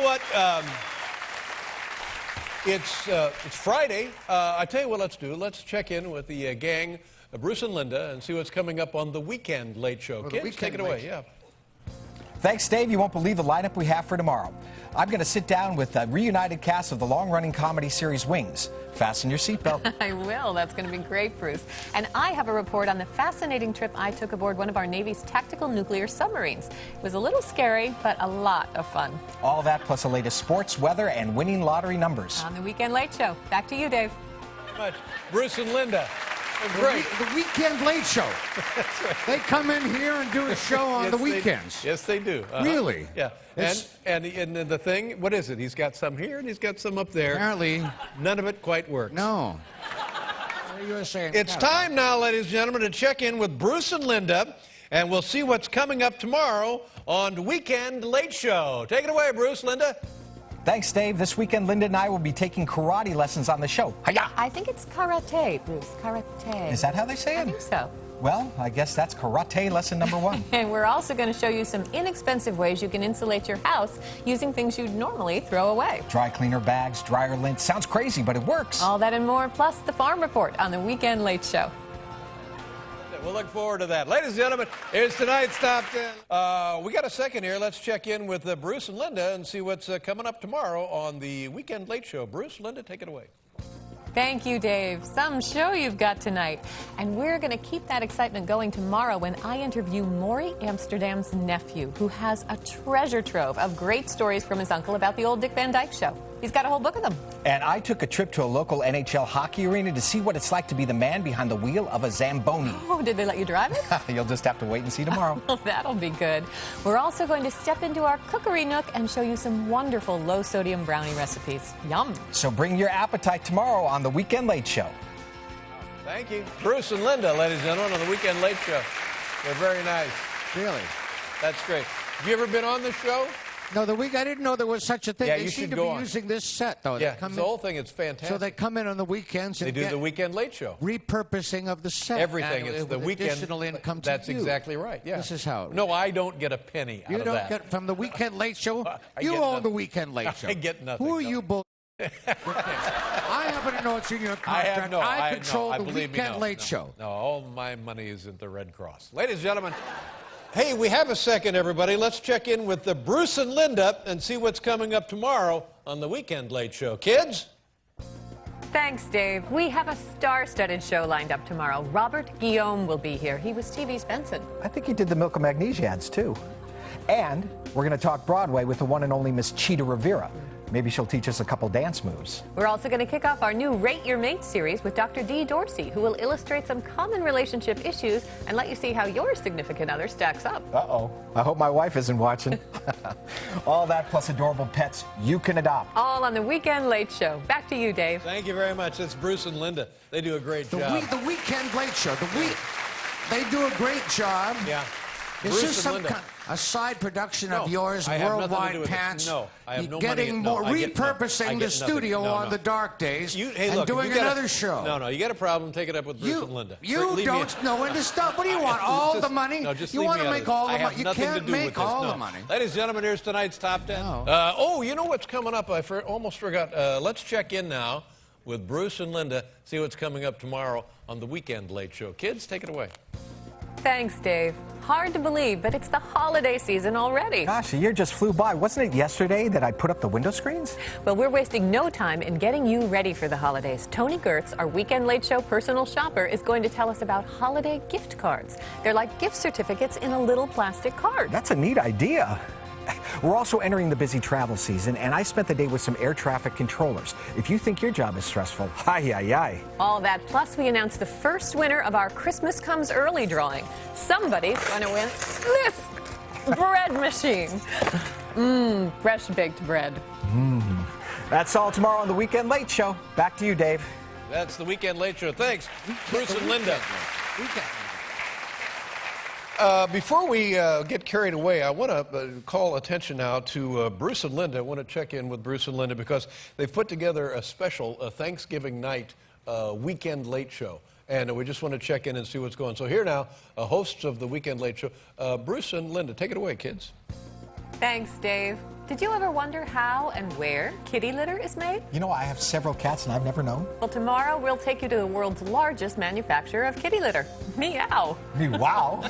what? It's Friday. I tell you what let's do. Let's check in with the gang, Bruce and Linda, and see what's coming up on the Weekend Late Show. Kids, take it away. Yeah. Thanks, Dave. You won't believe the lineup we have for tomorrow. I'm going to sit down with the reunited cast of the long-running comedy series Wings. Fasten your seatbelt. I will. That's going to be great, Bruce. And I have a report on the fascinating trip I took aboard one of our Navy's tactical nuclear submarines. It was a little scary, but a lot of fun. All that plus the latest sports, weather, and winning lottery numbers. On the Weekend Late Show. Back to you, Dave. Thank you very much. Bruce and Linda. Great. The Weekend Late Show. That's right. They come in here and do a show on the weekends. Yes, they do. Really? Yeah. And the thing, what is it? He's got some here and he's got some up there. Apparently. None of it quite works. No. What are you saying? It's time now, ladies and gentlemen, to check in with Bruce and Linda, and we'll see what's coming up tomorrow on the Weekend Late Show. Take it away, Bruce, Linda. Thanks, Dave. This weekend, Linda and I will be taking karate lessons on the show. Hi-ya! I think it's karate, Bruce. Karate. Is that how they say it? I think so. Well, I guess that's karate lesson number 1. And we're also going to show you some inexpensive ways you can insulate your house using things you'd normally throw away. Dry cleaner bags, dryer lint. Sounds crazy, but it works. All that and more, plus the Farm Report on the Weekend Late Show. We'll look forward to that. Ladies and gentlemen, here's tonight's Top 10. We got a second here. Let's check in with Bruce and Linda and see what's coming up tomorrow on the Weekend Late Show. Bruce, Linda, take it away. Thank you, Dave. Some show you've got tonight. And we're going to keep that excitement going tomorrow when I interview Maury Amsterdam's nephew, who has a treasure trove of great stories from his uncle about the old Dick Van Dyke Show. He's got a whole book of them. And I took a trip to a local NHL hockey arena to see what it's like to be the man behind the wheel of a Zamboni. Oh, did they let you drive it? You'll just have to wait and see tomorrow. Well, that'll be good. We're also going to step into our cookery nook and show you some wonderful low-sodium brownie recipes. Yum. So bring your appetite tomorrow on the Weekend Late Show. Thank you. Bruce and Linda, ladies and gentlemen, on the Weekend Late Show. They're very nice. Really? That's great. Have you ever been on the show? No, I didn't know there was such a thing. Yeah, they you seem should to go be on. using this set, though. Yeah, the whole thing is fantastic. So they come in on the weekends and they do the Weekend Late Show. Repurposing of the set. Everything. It's the weekend. Additional income to That's you. exactly right. Yeah. This is how. No, I don't get a penny out of that. You don't get from the Weekend Late Show. You get own nothing. the Weekend Late Show. I get nothing. Who are you bull? I happen to know it's in your contract. I control the Weekend Late Show. No, all my money is at the Red Cross. Ladies and gentlemen. Hey, we have a second, everybody. Let's check in with Bruce and Linda and see what's coming up tomorrow on the Weekend Late Show. Kids? Thanks, Dave. We have a star-studded show lined up tomorrow. Robert Guillaume will be here. He was TV's Benson. I think he did the Milk and Magnesia ads, too. And we're going to talk Broadway with the one and only Miss Cheetah Rivera. Maybe she'll teach us a couple dance moves. We're also going to kick off our new Rate Your Mate series with Dr. Dee Dorsey, who will illustrate some common relationship issues and let you see how your significant other stacks up. Uh-oh. I hope my wife isn't watching. All that plus adorable pets you can adopt. All on the Weekend Late Show. Back to you, Dave. Thank you very much. It's Bruce and Linda. They do a great job. The Weekend Late Show. They do a great job. Yeah. Is this some a side production of yours, Worldwide Pants? No, I have no getting money. more, repurposing the studio on the dark days and doing another show. No, you got a problem. Take it up with Bruce and Linda. You don't know when to stop. What do you want? All the money? No, just you want to make all the money? You can't make all the money. Ladies and gentlemen, here's tonight's Top 10. You know what's coming up? I almost forgot. Let's check in now with Bruce and Linda, see what's coming up tomorrow on the Weekend Late Show. Kids, take it away. Thanks, Dave. Hard to believe, but it's the holiday season already. Gosh, the year just flew by. Wasn't it yesterday that I put up the window screens? Well, we're wasting no time in getting you ready for the holidays. Tony Gertz, our Weekend Late Show personal shopper, is going to tell us about holiday gift cards. They're like gift certificates in a little plastic card. That's a neat idea. We're also entering the busy travel season, and I spent the day with some air traffic controllers. If you think your job is stressful, ay. All that, plus we announced the first winner of our Christmas Comes Early drawing. Somebody's going to win this bread machine. Fresh baked bread. That's all tomorrow on the Weekend Late Show. Back to you, Dave. That's the Weekend Late Show. Thanks, Bruce and Linda. Before we get carried away, I want to call attention now to Bruce and Linda. I want to check in with Bruce and Linda because they've put together a special Thanksgiving night Weekend Late Show. And we just want to check in and see what's going on. So here now, hosts of the Weekend Late Show, Bruce and Linda. Take it away, kids. Thanks, Dave. Did you ever wonder how and where kitty litter is made? You know, I have several cats and I've never known. Well, tomorrow we'll take you to the world's largest manufacturer of kitty litter. Meow. Wow.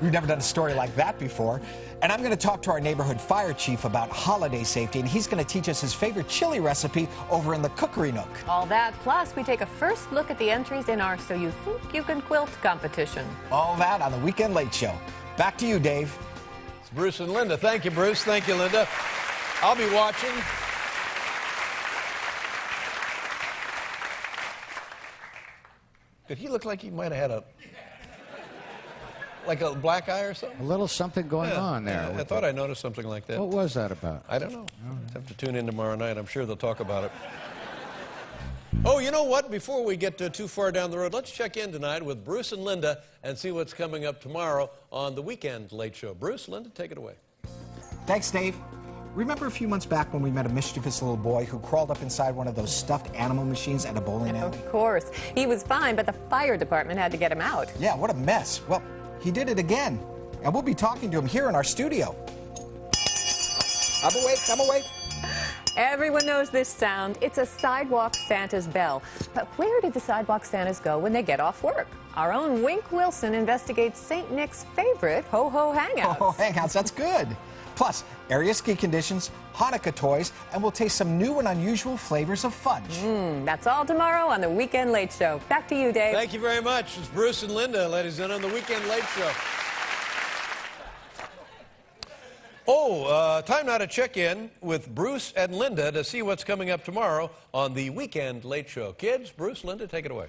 We've never done a story like that before. And I'm going to talk to our neighborhood fire chief about holiday safety, and he's going to teach us his favorite chili recipe over in the Cookery Nook. All that, plus we take a first look at the entries in our So You Think You Can Quilt competition. All that on the Weekend Late Show. Back to you, Dave. It's Bruce and Linda. Thank you, Bruce. Thank you, Linda. I'll be watching. Did he look like he might have had like a black eye or something? A little something going on there. I thought I noticed something like that. What was that about? I don't know. I'll have to tune in tomorrow night. I'm sure they'll talk about it. Oh, you know what? Before we get too far down the road, let's check in tonight with Bruce and Linda and see what's coming up tomorrow on the Weekend Late Show. Bruce, Linda, take it away. Thanks, Dave. Remember a few months back when we met a mischievous little boy who crawled up inside one of those stuffed animal machines at a bowling alley? Of course. He was fine, but the fire department had to get him out. Yeah, what a mess. Well, he did it again. And we'll be talking to him here in our studio. I'm awake, I'm awake. Everyone knows this sound. It's a sidewalk Santa's bell. But where did the sidewalk Santas go when they get off work? Our own Wink Wilson investigates St. Nick's favorite ho-ho hangouts. Ho-ho hangouts, that's good. Plus, area ski conditions, Hanukkah toys, and we'll taste some new and unusual flavors of fudge. That's all tomorrow on the Weekend Late Show. Back to you, Dave. Thank you very much. It's Bruce and Linda, ladies and gentlemen, on the Weekend Late Show. Time now to check in with Bruce and Linda to see what's coming up tomorrow on the Weekend Late Show. Kids, Bruce, Linda, take it away.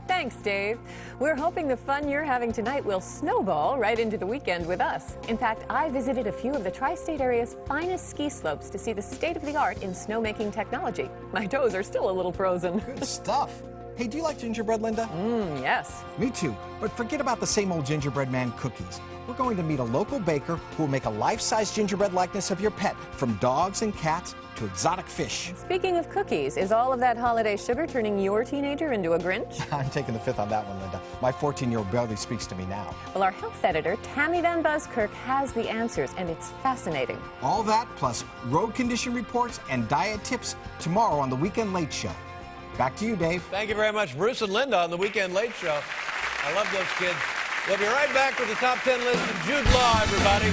Thanks, Dave. We're hoping the fun you're having tonight will snowball right into the weekend with us. In fact, I visited a few of the tri-state area's finest ski slopes to see the state-of-the-art in snowmaking technology. My toes are still a little frozen. Good stuff. Hey, do you like gingerbread, Linda? Yes. Me too. But forget about the same old gingerbread man cookies. We're going to meet a local baker who will make a life-size gingerbread likeness of your pet, from dogs and cats to exotic fish. Speaking of cookies, is all of that holiday sugar turning your teenager into a Grinch? I'm taking the fifth on that one, Linda. My 14-year-old barely speaks to me now. Well, our health editor, Tammy Van Buskirk, has the answers, and it's fascinating. All that plus road condition reports and diet tips tomorrow on the Weekend Late Show. Back to you, Dave. Thank you very much, Bruce and Linda, on the Weekend Late Show. I love those kids. We'll be right back with the top 10 list of Jude Law, everybody.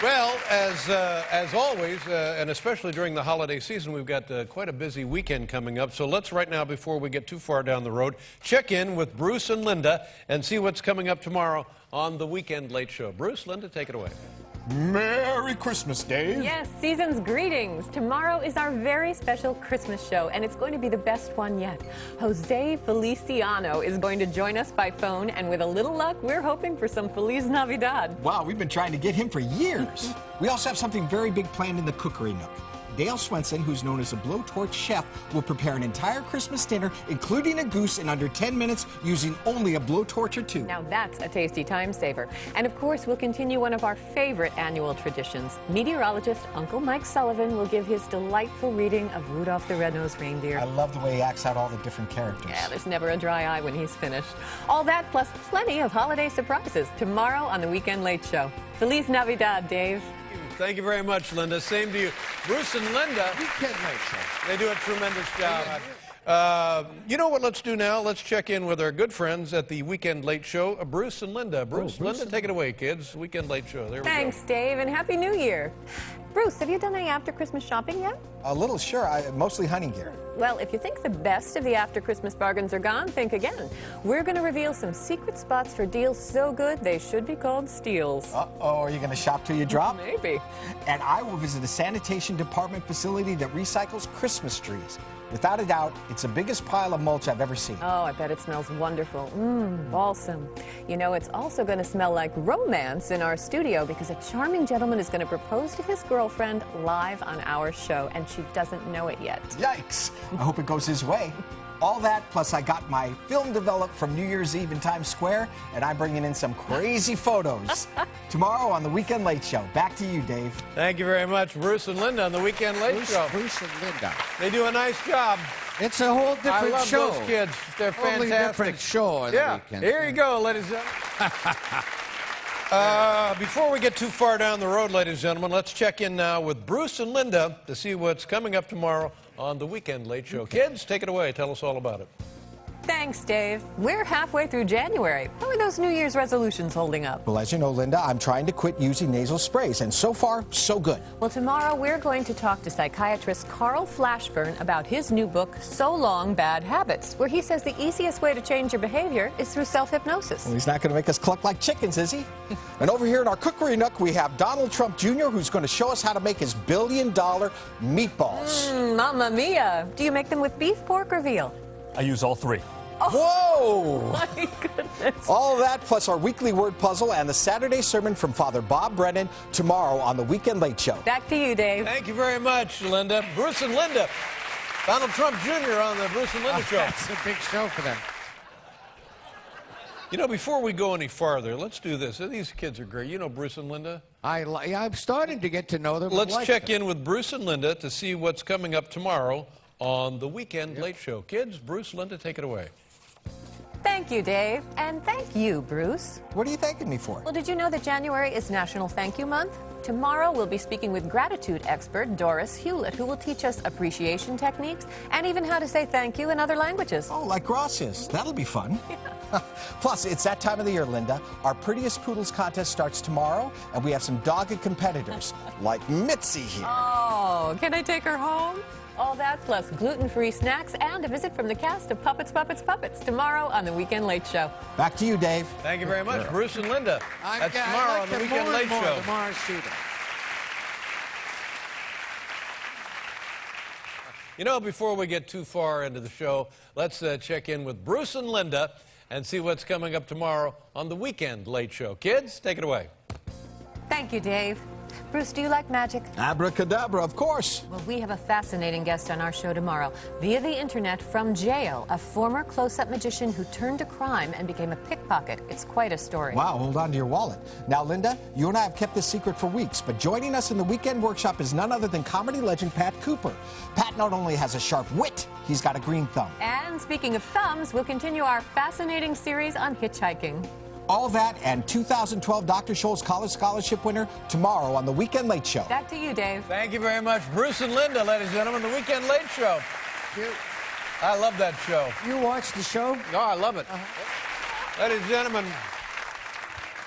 Well, as always, and especially during the holiday season, we've got quite a busy weekend coming up. So let's right now, before we get too far down the road, check in with Bruce and Linda and see what's coming up tomorrow on the Weekend Late Show. Bruce, Linda, take it away. Merry Christmas, Dave. Yes, season's greetings. Tomorrow is our very special Christmas show, and it's going to be the best one yet. Jose Feliciano is going to join us by phone, and with a little luck, we're hoping for some Feliz Navidad. Wow, we've been trying to get him for years. We also have something very big planned in the Cookery Nook. Dale Swenson, who's known as a blowtorch chef, will prepare an entire Christmas dinner, including a goose, in under 10 minutes using only a blowtorch or two. Now that's a tasty time saver. And of course, we'll continue one of our favorite annual traditions. Meteorologist Uncle Mike Sullivan will give his delightful reading of Rudolph the Red-Nosed Reindeer. I love the way he acts out all the different characters. Yeah, there's never a dry eye when he's finished. All that plus plenty of holiday surprises tomorrow on the Weekend Late Show. Feliz Navidad, Dave. Thank you very much, Linda. Same to you. Bruce and Linda, Weekend Late Show. they do a tremendous job. You know what let's do now? Let's check in with our good friends at the Weekend Late Show, Bruce and Linda. Bruce, Linda, take it away, kids. Weekend Late Show. There we go. Thanks, Dave, and Happy New Year. Bruce, have you done any after-Christmas shopping yet? A little, sure. Mostly hunting gear. Well, if you think the best of the after-Christmas bargains are gone, think again. We're going to reveal some secret spots for deals so good they should be called steals. Uh-oh, are you going to shop till you drop? Maybe. And I will visit a sanitation department facility that recycles Christmas trees. Without a doubt, it's the biggest pile of mulch I've ever seen. Oh, I bet it smells wonderful. Balsam. You know, it's also going to smell like romance in our studio because a charming gentleman is going to propose to his girlfriend live on our show, and she doesn't know it yet. Yikes. I hope it goes his way. All that, plus I got my film developed from New Year's Eve in Times Square, and I'm bringing in some crazy photos. Tomorrow on the Weekend Late Show. Back to you, Dave. Thank you very much, Bruce and Linda, on the Weekend Late Show. Bruce and Linda. They do a nice job. It's a whole different I love show. those kids. They're Totally fantastic. different show on the weekend. Here you go, ladies and gentlemen. Before we get too far down the road, ladies and gentlemen, let's check in now with Bruce and Linda to see what's coming up tomorrow on the Weekend Late Show. Kids, take it away. Tell us all about it. Thanks, Dave. We're halfway through January. How are those New Year's resolutions holding up? Well, as you know, Linda, I'm trying to quit using nasal sprays, and so far, so good. Well, tomorrow we're going to talk to psychiatrist Carl Flashburn about his new book, So Long, Bad Habits, where he says the easiest way to change your behavior is through self-hypnosis. Well, he's not going to make us cluck like chickens, is he? And over here in our cookery nook, we have Donald Trump Jr., who's going to show us how to make his billion-dollar meatballs. Mamma mia. Do you make them with beef, pork, or veal? I use all three. Whoa! My goodness. All of that, plus our weekly word puzzle and the Saturday sermon from Father Bob Brennan tomorrow on the Weekend Late Show. Back to you, Dave. Thank you very much, Linda. Bruce and Linda. Donald Trump Jr. on the Bruce and Linda Show. That's a big show for them. You know, before we go any farther, let's do this. These kids are great. You know Bruce and Linda? I'm starting to get to know them. Let's check in with Bruce and Linda to see what's coming up tomorrow on the Weekend Late Show. Kids, Bruce, Linda, take it away. Thank you, Dave. And thank you, Bruce. What are you thanking me for? Well, did you know that January is National Thank You Month? Tomorrow, we'll be speaking with gratitude expert Doris Hewlett, who will teach us appreciation techniques and even how to say thank you in other languages. Oh, like gracias. That'll be fun. Plus, it's that time of the year, Linda. Our Prettiest Poodles contest starts tomorrow, and we have some dogged competitors, like Mitzi here. Oh, can I take her home? All that plus gluten-free snacks and a visit from the cast of Puppets, Puppets, Puppets tomorrow on the Weekend Late Show. Back to you, Dave. Thank you very much, Bruce and Linda. That's tomorrow on the Weekend Late Show. Tomorrow's shooting. You know, before we get too far into the show, let's check in with Bruce and Linda and see what's coming up tomorrow on the Weekend Late Show. Kids, take it away. Thank you, Dave. Bruce, do you like magic? Abracadabra, of course. Well, we have a fascinating guest on our show tomorrow. Via the internet from jail, a former close-up magician who turned to crime and became a pickpocket. It's quite a story. Wow, hold on to your wallet. Now, Linda, you and I have kept this secret for weeks, but joining us in the Weekend Workshop is none other than comedy legend Pat Cooper. Pat not only has a sharp wit, he's got a green thumb. And speaking of thumbs, we'll continue our fascinating series on hitchhiking. All that and 2012 Dr. Scholl's College Scholarship winner tomorrow on the Weekend Late Show. Back to you, Dave. Thank you very much, Bruce and Linda, ladies and gentlemen, the Weekend Late Show. I love that show. You watch the show? Oh, I love it. Ladies and gentlemen,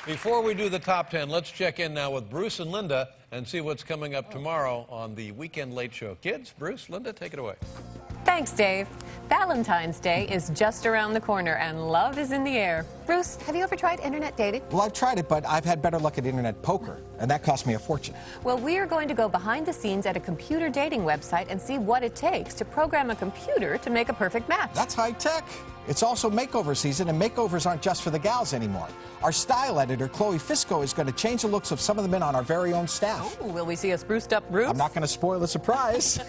before we do the top 10, let's check in now with Bruce and Linda and see what's coming up tomorrow on the Weekend Late Show. Kids, Bruce, Linda, take it away. Thanks, Dave. Valentine's Day is just around the corner and love is in the air. Bruce, have you ever tried internet dating? Well, I've tried it, but I've had better luck at internet poker, and that cost me a fortune. Well, we are going to go behind the scenes at a computer dating website and see what it takes to program a computer to make a perfect match. That's high tech. It's also makeover season, and makeovers aren't just for the gals anymore. Our style editor, Chloe Fisco, is going to change the looks of some of the men on our very own staff. Oh, will we see a spruced up Bruce? I'm not going to spoil the surprise.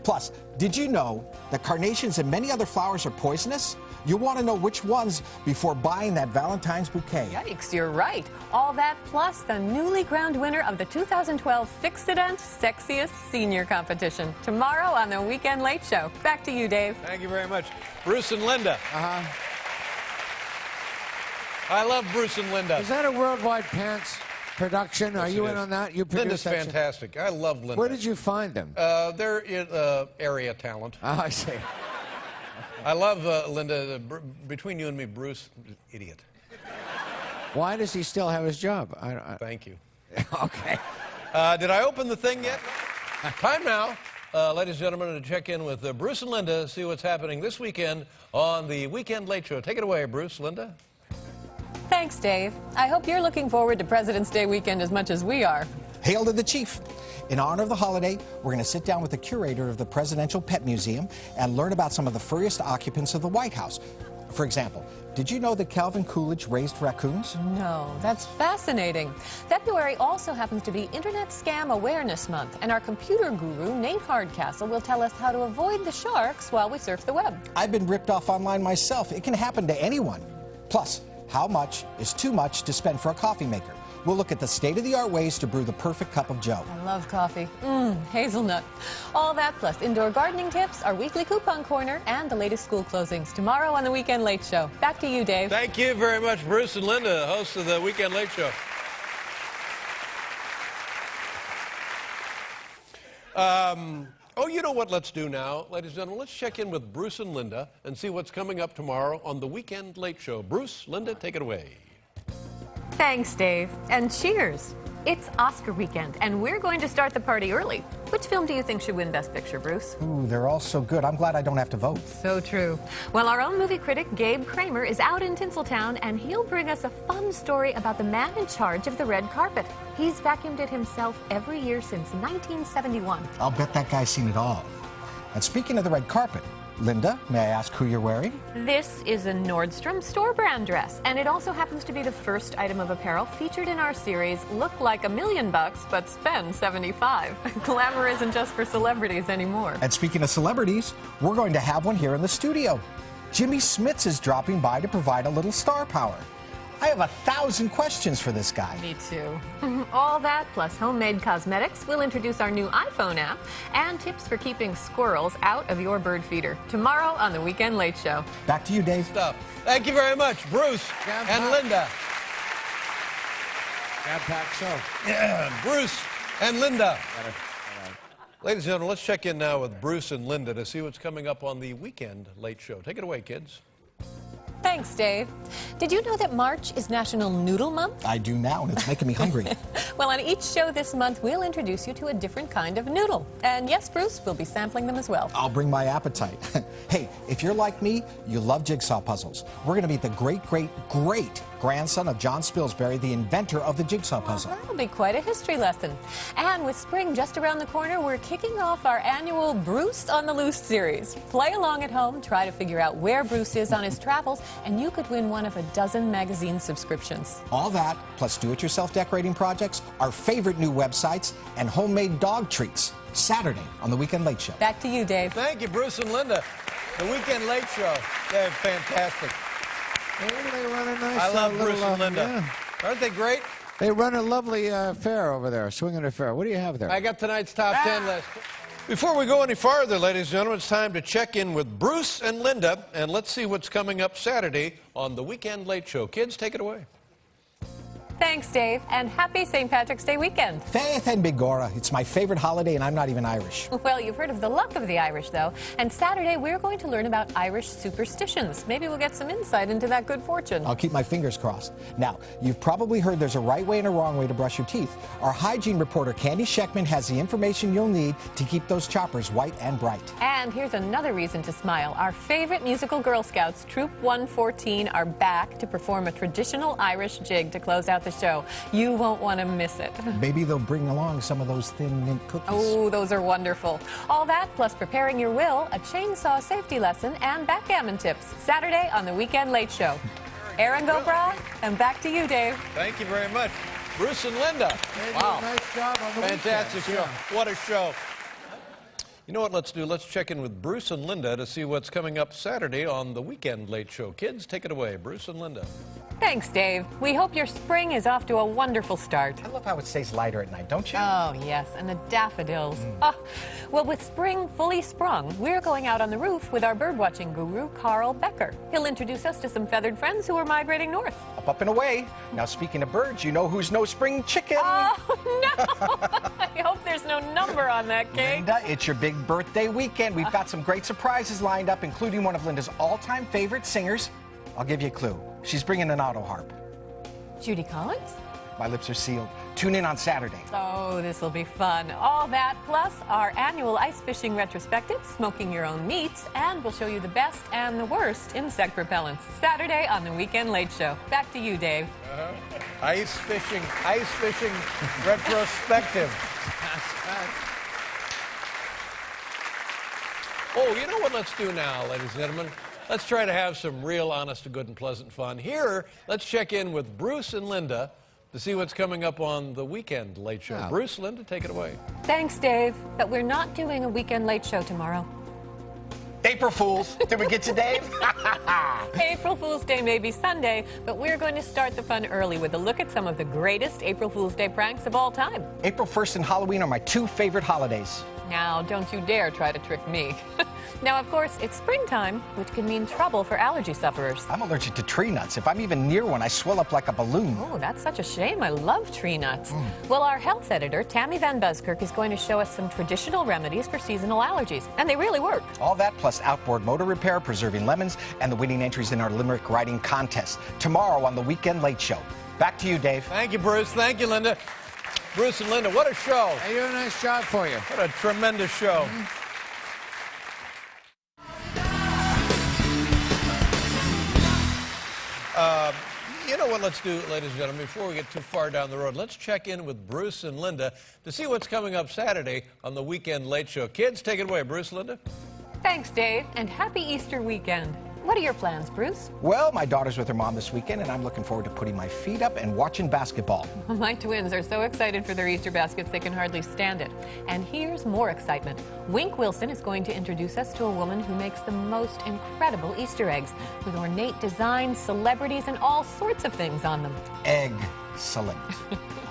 Plus, did you know that carnations and many other flowers are poisonous? You'll want to know which ones before buying that Valentine's bouquet. Yikes, you're right. All that plus the newly crowned winner of the 2012 Fixident Sexiest Senior Competition. Tomorrow on the Weekend Late Show. Back to you, Dave. Thank you very much. Bruce and Linda. I love Bruce and Linda. Is that a Worldwide Pants production? Yes, Are you it in is. on that? You Linda's produced that show? fantastic. I love Linda. Where did you find them? They're in area talent. Oh, I see. I love Linda. Between you and me, Bruce, idiot. Why does he still have his job? Thank you. Okay. Did I open the thing yet? Time now, ladies and gentlemen, to check in with Bruce and Linda, see what's happening this weekend on the Weekend Late Show. Take it away, Bruce, Linda. Thanks, Dave. I hope you're looking forward to President's Day weekend as much as we are. Hail to the chief. In honor of the holiday, we're going to sit down with the curator of the Presidential Pet Museum and learn about some of the furriest occupants of the White House. For example, did you know that Calvin Coolidge raised raccoons? No, that's fascinating. February also happens to be Internet Scam Awareness Month, and our computer guru, Nate Hardcastle, will tell us how to avoid the sharks while we surf the web. I've been ripped off online myself. It can happen to anyone. Plus, how much is too much to spend for a coffee maker? We'll look at the state-of-the-art ways to brew the perfect cup of joe. I love coffee. Hazelnut. All that plus indoor gardening tips, our weekly coupon corner, and the latest school closings tomorrow on the Weekend Late Show. Back to you, Dave. Thank you very much, Bruce and Linda, hosts of the Weekend Late Show. Oh, you know what let's do now, ladies and gentlemen? Let's check in with Bruce and Linda and see what's coming up tomorrow on the Weekend Late Show. Bruce, Linda, take it away. Thanks, Dave. And cheers. It's Oscar weekend, and we're going to start the party early. Which film do you think should win Best Picture, Bruce? Ooh, they're all so good. I'm glad I don't have to vote. So true. Well, our own movie critic, Gabe Kramer, is out in Tinseltown, and he'll bring us a fun story about the man in charge of the red carpet. He's vacuumed it himself every year since 1971. I'll bet that guy's seen it all. And speaking of the red carpet, Linda, may I ask who you're wearing? This is a Nordstrom store brand dress, and it also happens to be the first item of apparel featured in our series, Look Like $1 Million but Spend 75. Glamour isn't just for celebrities anymore. And speaking of celebrities, we're going to have one here in the studio. Jimmy Smits is dropping by to provide a little star power. I have 1,000 questions for this guy. Me too. All that plus homemade cosmetics. We'll introduce our new iPhone app and tips for keeping squirrels out of your bird feeder tomorrow on the Weekend Late Show. Back to you, Dave. Thank you very much, Bruce and Linda. Jam-packed show. Yeah, Bruce and Linda. Ladies and gentlemen, let's check in now with Bruce and Linda to see what's coming up on the Weekend Late Show. Take it away, kids. Thanks, Dave. Did you know that March is National Noodle Month? I do now, and it's making me hungry. Well, on each show this month, we'll introduce you to a different kind of noodle. And yes, Bruce, we'll be sampling them as well. I'll bring my appetite. Hey, if you're like me, you love jigsaw puzzles. We're going to meet the great grandson of John Spilsbury, the inventor of the jigsaw puzzle. Well, that'll be quite a history lesson. And with spring just around the corner, we're kicking off our annual Bruce on the Loose series. Play along at home, try to figure out where Bruce is on his travels, and you could win one of a dozen magazine subscriptions. All that, plus do-it-yourself decorating projects, our favorite new websites, and homemade dog treats. Saturday on the Weekend Late Show. Back to you, Dave. Thank you, Bruce and Linda. The Weekend Late Show. They're fantastic. They run a nice I love little, Bruce and Linda. Yeah. Aren't they great? They run a lovely fair over there, swinging a fair. What do you have there? I got tonight's top 10 list. Before we go any farther, ladies and gentlemen, it's time to check in with Bruce and Linda, and let's see what's coming up Saturday on the Weekend Late Show. Kids, take it away. Thanks, Dave, and happy St. Patrick's Day weekend. Faith and Bigora. It's my favorite holiday, and I'm not even Irish. Well, you've heard of the luck of the Irish, though. And Saturday, we're going to learn about Irish superstitions. Maybe we'll get some insight into that good fortune. I'll keep my fingers crossed. Now, you've probably heard there's a right way and a wrong way to brush your teeth. Our hygiene reporter, Candy Sheckman, has the information you'll need to keep those choppers white and bright. And here's another reason to smile. Our favorite musical Girl Scouts, Troop 114, are back to perform a traditional Irish jig to close out the show. You won't want to miss it. Maybe they'll bring along some of those thin mint cookies. Oh, those are wonderful. All that, plus preparing your will, a chainsaw safety lesson, and backgammon tips. Saturday on the Weekend Late Show. Aaron Gobra, and back to you, Dave. Thank you very much. Bruce and Linda. They do Wow. a nice job on the Fantastic show. weekends, yeah. What a show. You know what let's do? Let's check in with Bruce and Linda to see what's coming up Saturday on the Weekend Late Show. Kids, take it away. Bruce and Linda. Thanks, Dave. We hope your spring is off to a wonderful start. I love how it stays lighter at night, don't you? Oh, yes, and the daffodils. Oh, well, with spring fully sprung, we're going out on the roof with our birdwatching guru, Carl Becker. He'll introduce us to some feathered friends who are migrating north. Up and away. Now, speaking of birds, you know who's no spring chicken? Oh, no! I hope there's no number on that cake. Linda, it's your big birthday weekend. We've got some great surprises lined up, including one of Linda's all-time favorite singers. I'll give you a clue. She's bringing an auto harp. Judy Collins? My lips are sealed. Tune in on Saturday. Oh, this will be fun. All that, plus our annual ice fishing retrospective, smoking your own meats, and we'll show you the best and the worst insect repellents. Saturday on the Weekend Late Show. Back to you, Dave. Ice fishing retrospective. Oh, you know what let's do now, ladies and gentlemen? Let's try to have some real, honest, to good, and pleasant fun. Here, let's check in with Bruce and Linda to see what's coming up on the Weekend Late Show. Yeah. Bruce, Linda, take it away. Thanks, Dave. But we're not doing a Weekend Late Show tomorrow. April Fools. Did we get you, Dave? April Fool's Day may be Sunday, but we're going to start the fun early with a look at some of the greatest April Fool's Day pranks of all time. April 1st and Halloween are my two favorite holidays. Now, don't you dare try to trick me. Now, of course, it's springtime, which can mean trouble for allergy sufferers. I'm allergic to tree nuts. If I'm even near one, I swell up like a balloon. Oh, that's such a shame. I love tree nuts. Well, our health editor, Tammy Van Buskirk, is going to show us some traditional remedies for seasonal allergies, and they really work. All that plus outboard motor repair, preserving lemons, and the winning entries in our limerick writing contest. Tomorrow on the Weekend Late Show. Back to you, Dave. Thank you, Bruce. Thank you, Linda. Bruce and Linda, what a show. They do a nice job for you. What a tremendous show. You know what let's do, ladies and gentlemen, before we get too far down the road, let's check in with Bruce and Linda to see what's coming up Saturday on the Weekend Late Show. Kids, take it away. Bruce, Linda. Thanks, Dave, and happy Easter weekend. What are your plans, Bruce? Well, my daughter's with her mom this weekend, and I'm looking forward to putting my feet up and watching basketball. My twins are so excited for their Easter baskets they can hardly stand it. And here's more excitement. Wink Wilson is going to introduce us to a woman who makes the most incredible Easter eggs with ornate designs, celebrities, and all sorts of things on them. Excellent.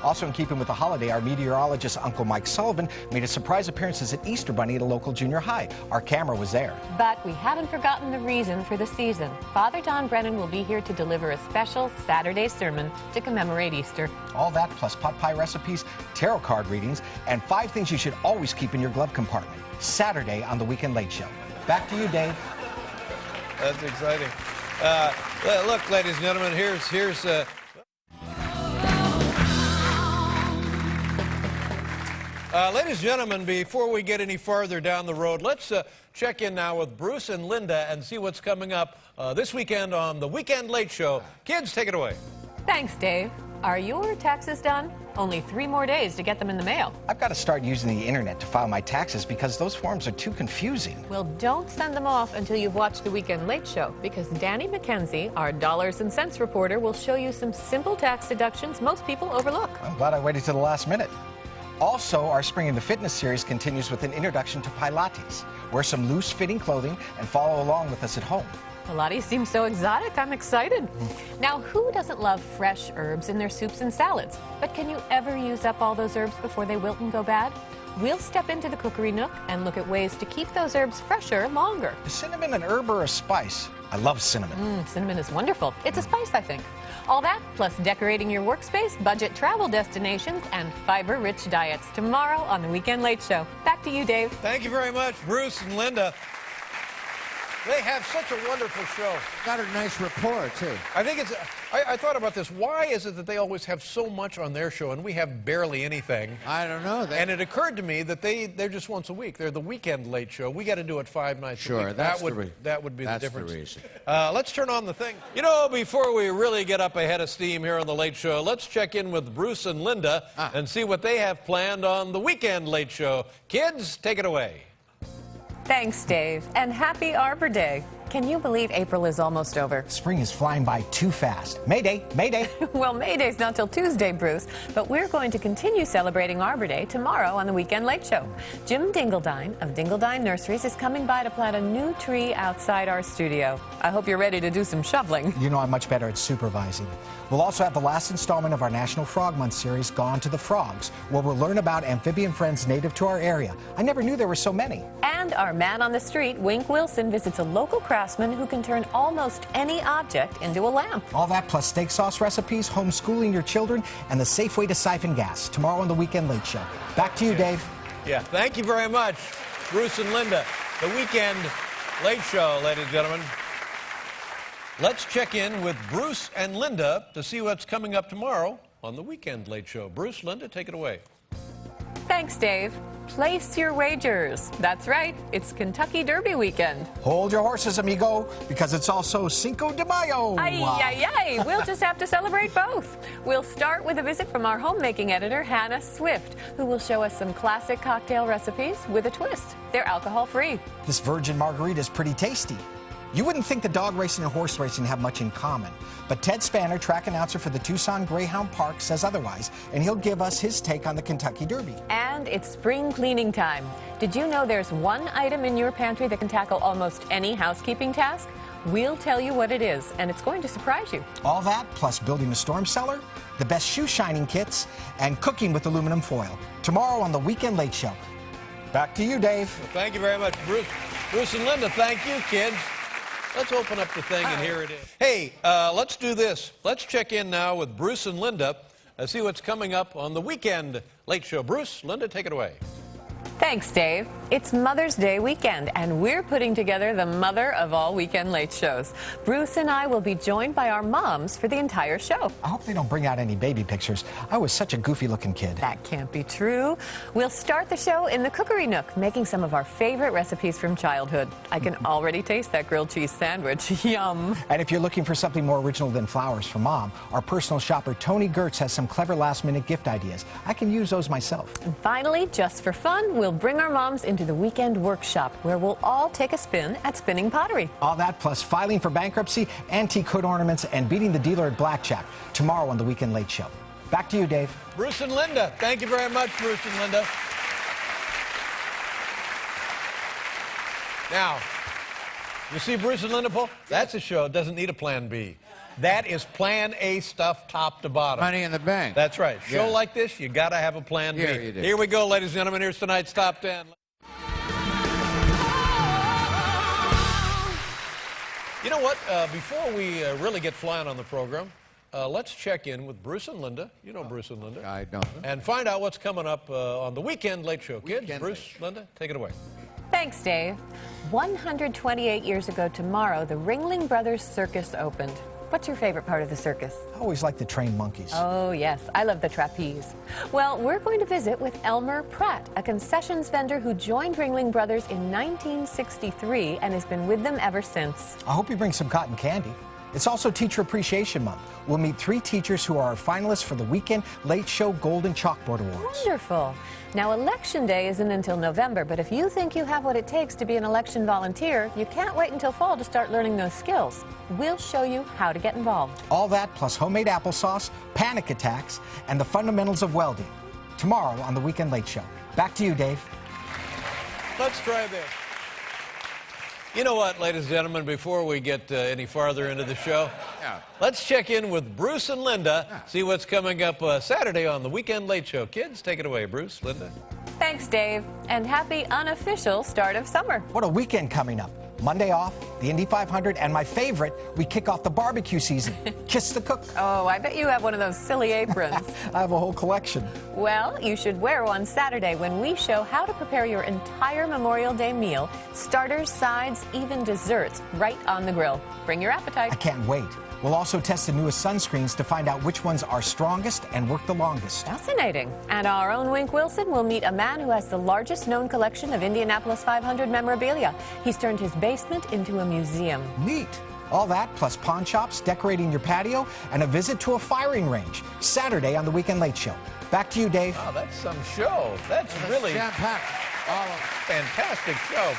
Also in keeping with the holiday, our meteorologist, Uncle Mike Sullivan, made a surprise appearance as an Easter bunny at a local junior high. Our camera was there. But we haven't forgotten the reason for the season. Father Don Brennan will be here to deliver a special Saturday sermon to commemorate Easter. All that plus pot pie recipes, tarot card readings, and 5 things you should always keep in your glove compartment. Saturday on the Weekend Late Show. Back to you, Dave. That's exciting. Look, ladies and gentlemen, here's ladies and gentlemen, before we get any farther down the road, let's check in now with Bruce and Linda and see what's coming up this weekend on the Weekend Late Show. Kids, take it away. Thanks, Dave. Are your taxes done? Only 3 more days to get them in the mail. I've got to start using the internet to file my taxes because those forms are too confusing. Well, don't send them off until you've watched the Weekend Late Show, because Danny McKenzie, our dollars and cents reporter, will show you some simple tax deductions most people overlook. I'm glad I waited to the last minute. Also, our Spring into Fitness series continues with an introduction to Pilates. Wear some loose-fitting clothing and follow along with us at home. Pilates seems so exotic. I'm excited. Now, who doesn't love fresh herbs in their soups and salads? But can you ever use up all those herbs before they wilt and go bad? We'll step into the cookery nook and look at ways to keep those herbs fresher longer. Is cinnamon an herb or a spice? I love cinnamon. Cinnamon is wonderful. It's a spice, I think. All that, plus decorating your workspace, budget travel destinations, and fiber-rich diets tomorrow on the Weekend Late Show. Back to you, Dave. Thank you very much, Bruce and Linda. They have such a wonderful show. Got a nice rapport, too. I think it's, I thought about this. Why is it that they always have so much on their show and we have barely anything? I don't know. And it occurred to me that they're just once a week. They're the Weekend Late Show. We got to do it 5 nights a week. Sure, that would be the difference. The reason. Let's turn on the thing. You know, before we really get up ahead of steam here on the Late Show, let's check in with Bruce and Linda and see what they have planned on the Weekend Late Show. Kids, take it away. Thanks, Dave, and happy Arbor Day. Can you believe April is almost over? Spring is flying by too fast. Mayday, Mayday. Well, May Day's not till Tuesday, Bruce, but we're going to continue celebrating Arbor Day tomorrow on the Weekend Late Show. Jim Dingledine of Dingledine Nurseries is coming by to plant a new tree outside our studio. I hope you're ready to do some shoveling. You know I'm much better at supervising. We'll also have the last installment of our National Frog Month series, Gone to the Frogs, where we'll learn about amphibian friends native to our area. I never knew there were so many. And our man on the street, Wink Wilson, visits a local craftsman who can turn almost any object into a lamp. All that plus steak sauce recipes, homeschooling your children, and the safe way to siphon gas. Tomorrow on the Weekend Late Show. Back to you, Dave. Yeah, thank you very much, Bruce and Linda. The Weekend Late Show, ladies and gentlemen. Let's check in with Bruce and Linda to see what's coming up tomorrow on the Weekend Late Show. Bruce, Linda, take it away. Thanks, Dave. Place your wagers. That's right, it's Kentucky Derby weekend. Hold your horses, amigo, because it's also Cinco de Mayo. Ay, ay, ay. We'll just have to celebrate both. We'll start with a visit from our homemaking editor, Hannah Swift, who will show us some classic cocktail recipes with a twist. They're alcohol-free. This virgin margarita is pretty tasty. You wouldn't think the dog racing and horse racing have much in common, but Ted Spanner, track announcer for the Tucson Greyhound Park, says otherwise, and he'll give us his take on the Kentucky Derby. And it's spring cleaning time. Did you know there's one item in your pantry that can tackle almost any housekeeping task? We'll tell you what it is, and it's going to surprise you. All that, plus building a storm cellar, the best shoe shining kits, and cooking with aluminum foil. Tomorrow on the Weekend Late Show. Back to you, Dave. Well, thank you very much, Bruce. Bruce and Linda, thank you, kids. Let's open up the thing, and here it is. Hey, let's do this. Let's check in now with Bruce and Linda and see what's coming up on the Weekend Late Show. Bruce, Linda, take it away. Thanks, Dave. It's Mother's Day weekend, and we're putting together the mother of all weekend late shows. Bruce and I will be joined by our moms for the entire show. I hope they don't bring out any baby pictures. I was such a goofy-looking kid. That can't be true. We'll start the show in the cookery nook, making some of our favorite recipes from childhood. I can already taste that grilled cheese sandwich. Yum. And if you're looking for something more original than flowers for Mom, our personal shopper Tony Gertz has some clever last-minute gift ideas. I can use those myself. And finally, just for fun, we'll bring our moms into the weekend workshop, where we'll all take a spin at spinning pottery. All that plus filing for bankruptcy, antique hood ornaments, and beating the dealer at blackjack. Tomorrow on the Weekend Late Show. Back to you, Dave. Bruce and Linda, thank you very much, Bruce and Linda. Now, you see Bruce and Linda pull? That's a show. It doesn't need a plan B. That is plan A stuff, top to bottom. Money in the bank. That's right. Show like this, you got to have a plan B. Yeah, you do. Here we go, ladies and gentlemen. Here's tonight's top 10. You know what? Before we really get flying on the program, let's check in with Bruce and Linda. You know Bruce and Linda. I don't. And find out what's coming up on the Weekend Late Show. Kids, Weekend Bruce, Linda, take it away. Thanks, Dave. 128 years ago tomorrow, the Ringling Brothers Circus opened. What's your favorite part of the circus? I always like the trained monkeys. Oh, yes. I love the trapeze. Well, we're going to visit with Elmer Pratt, a concessions vendor who joined Ringling Brothers in 1963 and has been with them ever since. I hope you bring some cotton candy. It's also Teacher Appreciation Month. We'll meet 3 teachers who are our finalists for the Weekend Late Show Golden Chalkboard Awards. Wonderful. Now, Election Day isn't until November, but if you think you have what it takes to be an election volunteer, you can't wait until fall to start learning those skills. We'll show you how to get involved. All that plus homemade applesauce, panic attacks, and the fundamentals of welding. Tomorrow on the Weekend Late Show. Back to you, Dave. Let's try this. You know what, ladies and gentlemen, before we get any farther into the show, let's check in with Bruce and Linda, see what's coming up Saturday on the Weekend Late Show. Kids, take it away, Bruce, Linda. Thanks, Dave, and happy unofficial start of summer. What a weekend coming up. Monday off, the Indy 500, and my favorite, we kick off the barbecue season. Kiss the cook. Oh, I bet you have one of those silly aprons. I have a whole collection. Well, you should wear one Saturday when we show how to prepare your entire Memorial Day meal, starters, sides, even desserts, right on the grill. Bring your appetite. I can't wait. We'll also test the newest sunscreens to find out which ones are strongest and work the longest. Fascinating. And our own Wink Wilson will meet a man who has the largest known collection of Indianapolis 500 memorabilia. He's turned his basement into a museum. Neat. All that plus pawn shops, decorating your patio, and a visit to a firing range. Saturday on the Weekend Late Show. Back to you, Dave. Wow, that's some show. That's really Jam-packed. fantastic show.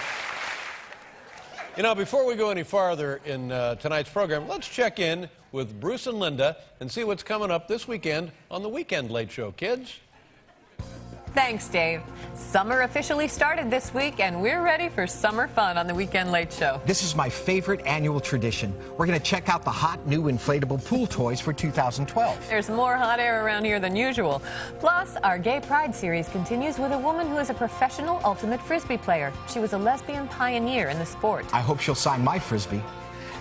You know, before we go any farther in tonight's program, let's check in with Bruce and Linda and see what's coming up this weekend on the Weekend Late Show. Kids? Thanks, Dave. Summer officially started this week, and we're ready for summer fun on the Weekend Late Show. This is my favorite annual tradition. We're going to check out the hot new inflatable pool toys for 2012. There's more hot air around here than usual. Plus, our Gay Pride series continues with a woman who is a professional ultimate frisbee player. She was a lesbian pioneer in the sport. I hope she'll sign my frisbee.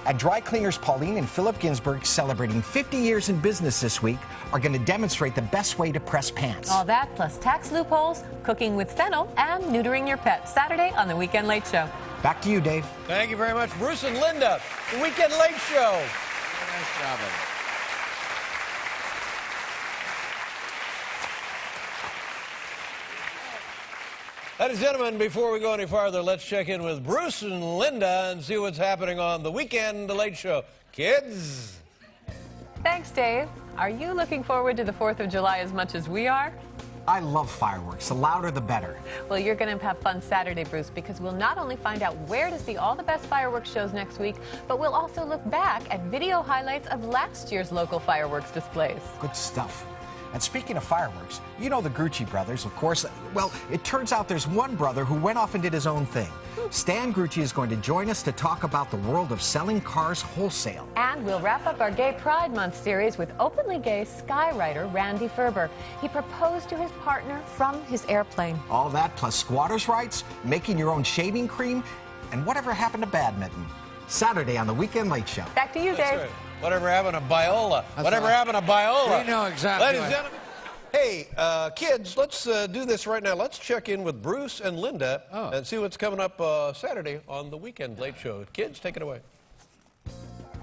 And dry cleaners Pauline and Philip Ginsburg, celebrating 50 years in business this week, are going to demonstrate the best way to press pants. All that plus tax loopholes, cooking with fennel, and neutering your pet. Saturday on the Weekend Late Show. Back to you, Dave. Thank you very much, Bruce and Linda. The Weekend Late Show. Nice job, buddy. Ladies and gentlemen, before we go any farther, let's check in with Bruce and Linda and see what's happening on the Weekend Late Show. Kids? Thanks, Dave. Are you looking forward to the 4th of July as much as we are? I love fireworks. The louder, the better. Well, you're going to have fun Saturday, Bruce, because we'll not only find out where to see all the best fireworks shows next week, but we'll also look back at video highlights of last year's local fireworks displays. Good stuff. And speaking of fireworks, you know the Grucci brothers, of course. Well, it turns out there's one brother who went off and did his own thing. Stan Grucci is going to join us to talk about the world of selling cars wholesale. And we'll wrap up our Gay Pride Month series with openly gay skywriter Randy Ferber. He proposed to his partner from his airplane. All that plus squatters' rights, making your own shaving cream, and whatever happened to badminton. Saturday on the Weekend Late Show. Back to you, Dave. Right. Whatever happened to Biola? Whatever happened to Biola? We know exactly. Ladies and gentlemen. Hey, kids, let's do this right now. Let's check in with Bruce and Linda and see what's coming up Saturday on the Weekend Late Show. Kids, take it away.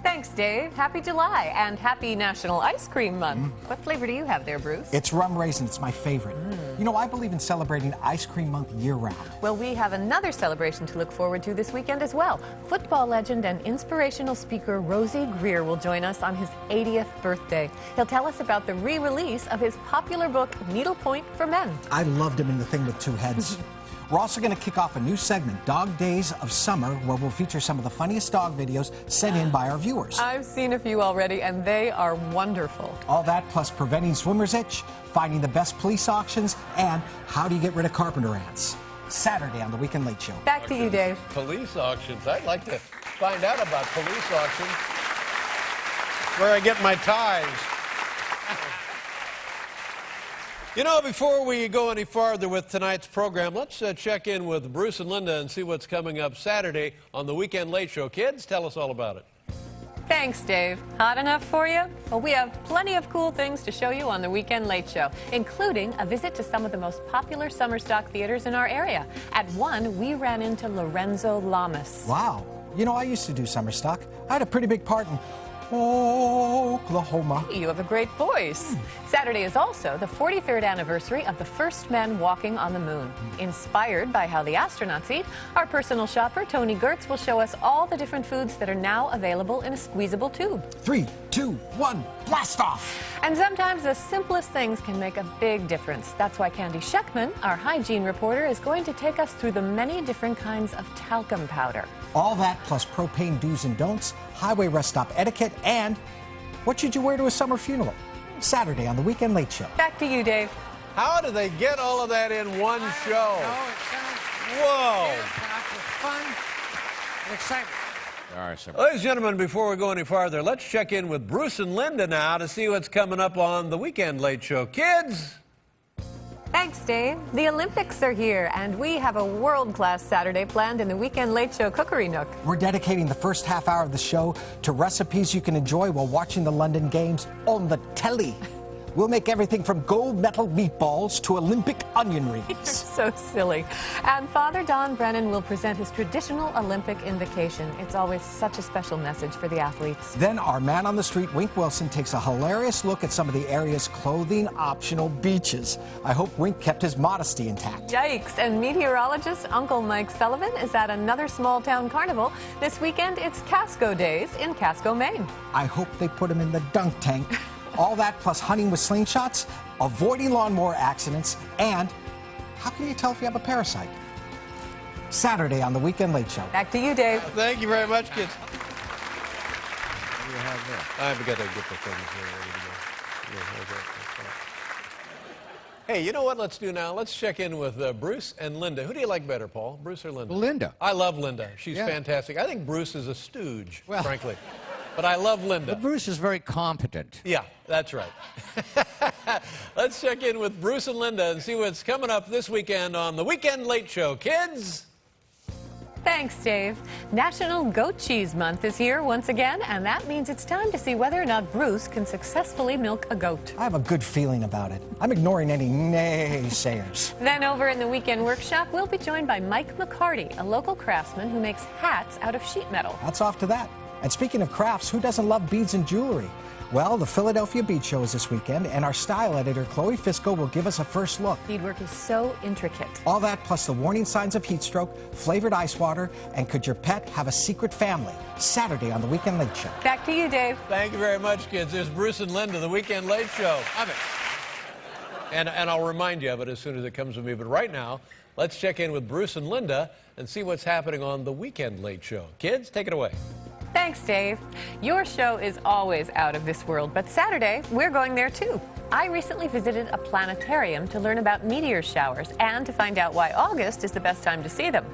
Thanks, Dave. Happy July and happy National Ice Cream Month. What flavor do you have there, Bruce? It's rum raisin. It's my favorite. You know, I believe in celebrating Ice Cream Month year-round. Well, we have another celebration to look forward to this weekend as well. Football legend and inspirational speaker Rosie Greer will join us on his 80th birthday. He'll tell us about the re-release of his popular book, Needlepoint for Men. I loved him in The Thing with Two Heads. We're also going to kick off a new segment, Dog Days of Summer, where we'll feature some of the funniest dog videos sent in by our viewers. I've seen a few already, and they are wonderful. All that plus preventing swimmer's itch, finding the best police auctions, and how do you get rid of carpenter ants. Saturday on the Weekend Late Show. Back to you, Dave. Police auctions. I'd like to find out about police auctions. Where I get my ties. You know, before we go any farther with tonight's program, let's check in with Bruce and Linda and see what's coming up Saturday on the Weekend Late Show. Kids, tell us all about it. Thanks, Dave. Hot enough for you? Well, we have plenty of cool things to show you on the Weekend Late Show, including a visit to some of the most popular summer stock theaters in our area. At one, we ran into Lorenzo Lamas. Wow. You know, I used to do summer stock. I had a pretty big part in Oklahoma. You have a great voice. Saturday is also the 43rd anniversary of the first men walking on the moon. Inspired by how the astronauts eat, our personal shopper, Tony Gertz, will show us all the different foods that are now available in a squeezable tube. 3, 2, 1, blast off! And sometimes the simplest things can make a big difference. That's why Candy Sheckman, our hygiene reporter, is going to take us through the many different kinds of talcum powder. All that plus propane do's and don'ts, highway rest stop etiquette, and what should you wear to a summer funeral? Saturday on the Weekend Late Show. Back to you, Dave. How do they get all of that in one show? Whoa! Fun and excitement. All right, sir. Ladies and gentlemen, before we go any farther, let's check in with Bruce and Linda now to see what's coming up on the Weekend Late Show. Kids! Thanks, Dave. The Olympics are here, and we have a world-class Saturday planned in the Weekend Late Show Cookery Nook. We're dedicating the first half hour of the show to recipes you can enjoy while watching the London Games on the telly. We'll make everything from gold medal meatballs to Olympic onion rings. You're so silly. And Father Don Brennan will present his traditional Olympic invocation. It's always such a special message for the athletes. Then our man on the street, Wink Wilson, takes a hilarious look at some of the area's clothing-optional beaches. I hope Wink kept his modesty intact. Yikes. And meteorologist Uncle Mike Sullivan is at another small-town carnival. This weekend, it's Casco Days in Casco, Maine. I hope they put him in the dunk tank. All that plus hunting with slingshots, avoiding lawnmower accidents, and how can you tell if you have a parasite? Saturday on the Weekend Late Show. Back to you, Dave. Thank you very much, kids. What do you have there? I've got to get the things here ready to go. Hey, you know what let's do now? Let's check in with Bruce and Linda. Who do you like better, Paul? Bruce or Linda? Linda. I love Linda. She's fantastic. I think Bruce is a stooge, frankly. But I love Linda. But Bruce is very competent. Yeah, that's right. Let's check in with Bruce and Linda and see what's coming up this weekend on the Weekend Late Show. Kids? Thanks, Dave. National Goat Cheese Month is here once again, and that means it's time to see whether or not Bruce can successfully milk a goat. I have a good feeling about it. I'm ignoring any naysayers. Then over in the Weekend Workshop, we'll be joined by Mike McCarty, a local craftsman who makes hats out of sheet metal. Hats off to that. And speaking of crafts, who doesn't love beads and jewelry? Well, the Philadelphia Bead Show is this weekend, and our style editor, Chloe Fisco, will give us a first look. Beadwork is so intricate. All that plus the warning signs of heat stroke, flavored ice water, and could your pet have a secret family? Saturday on the Weekend Late Show. Back to you, Dave. Thank you very much, kids. There's Bruce and Linda, the Weekend Late Show. Love it. And I'll remind you of it as soon as it comes to me. But right now, let's check in with Bruce and Linda and see what's happening on the Weekend Late Show. Kids, take it away. Thanks, Dave. Your show is always out of this world, but Saturday, we're going there too. I recently visited a planetarium to learn about meteor showers and to find out why August is the best time to see them.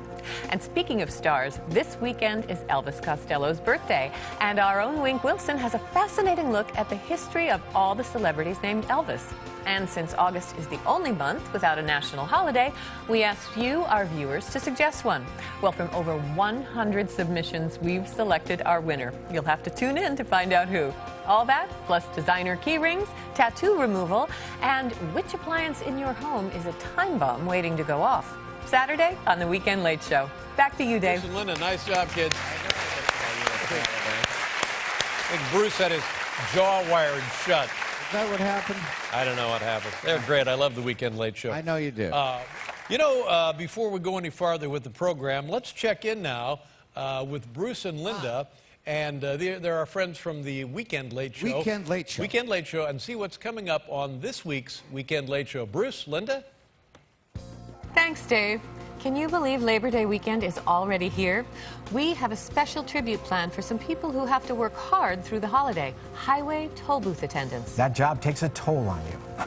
And speaking of stars, this weekend is Elvis Costello's birthday, and our own Wink Wilson has a fascinating look at the history of all the celebrities named Elvis. And since August is the only month without a national holiday, we asked you, our viewers, to suggest one. Well, from over 100 submissions, we've selected our winner. You'll have to tune in to find out who. All that, plus designer key rings, tattoo removal, and which appliance in your home is a time bomb waiting to go off. Saturday on the Weekend Late Show. Back to you, Dave. Bruce and Linda, nice job, kids. I think Bruce had his jaw wired shut. Is that what happened? I don't know what happened. They're great. I love the Weekend Late Show. I know you do. Before we go any farther with the program, let's check in now with Bruce and Linda. And they're our friends from the Weekend Late Show. Weekend Late Show. Weekend Late Show, and see what's coming up on this week's Weekend Late Show. Bruce, Linda? Thanks, Dave. Can you believe Labor Day weekend is already here? We have a special tribute plan for some people who have to work hard through the holiday. Highway toll booth attendants. That job takes a toll on you.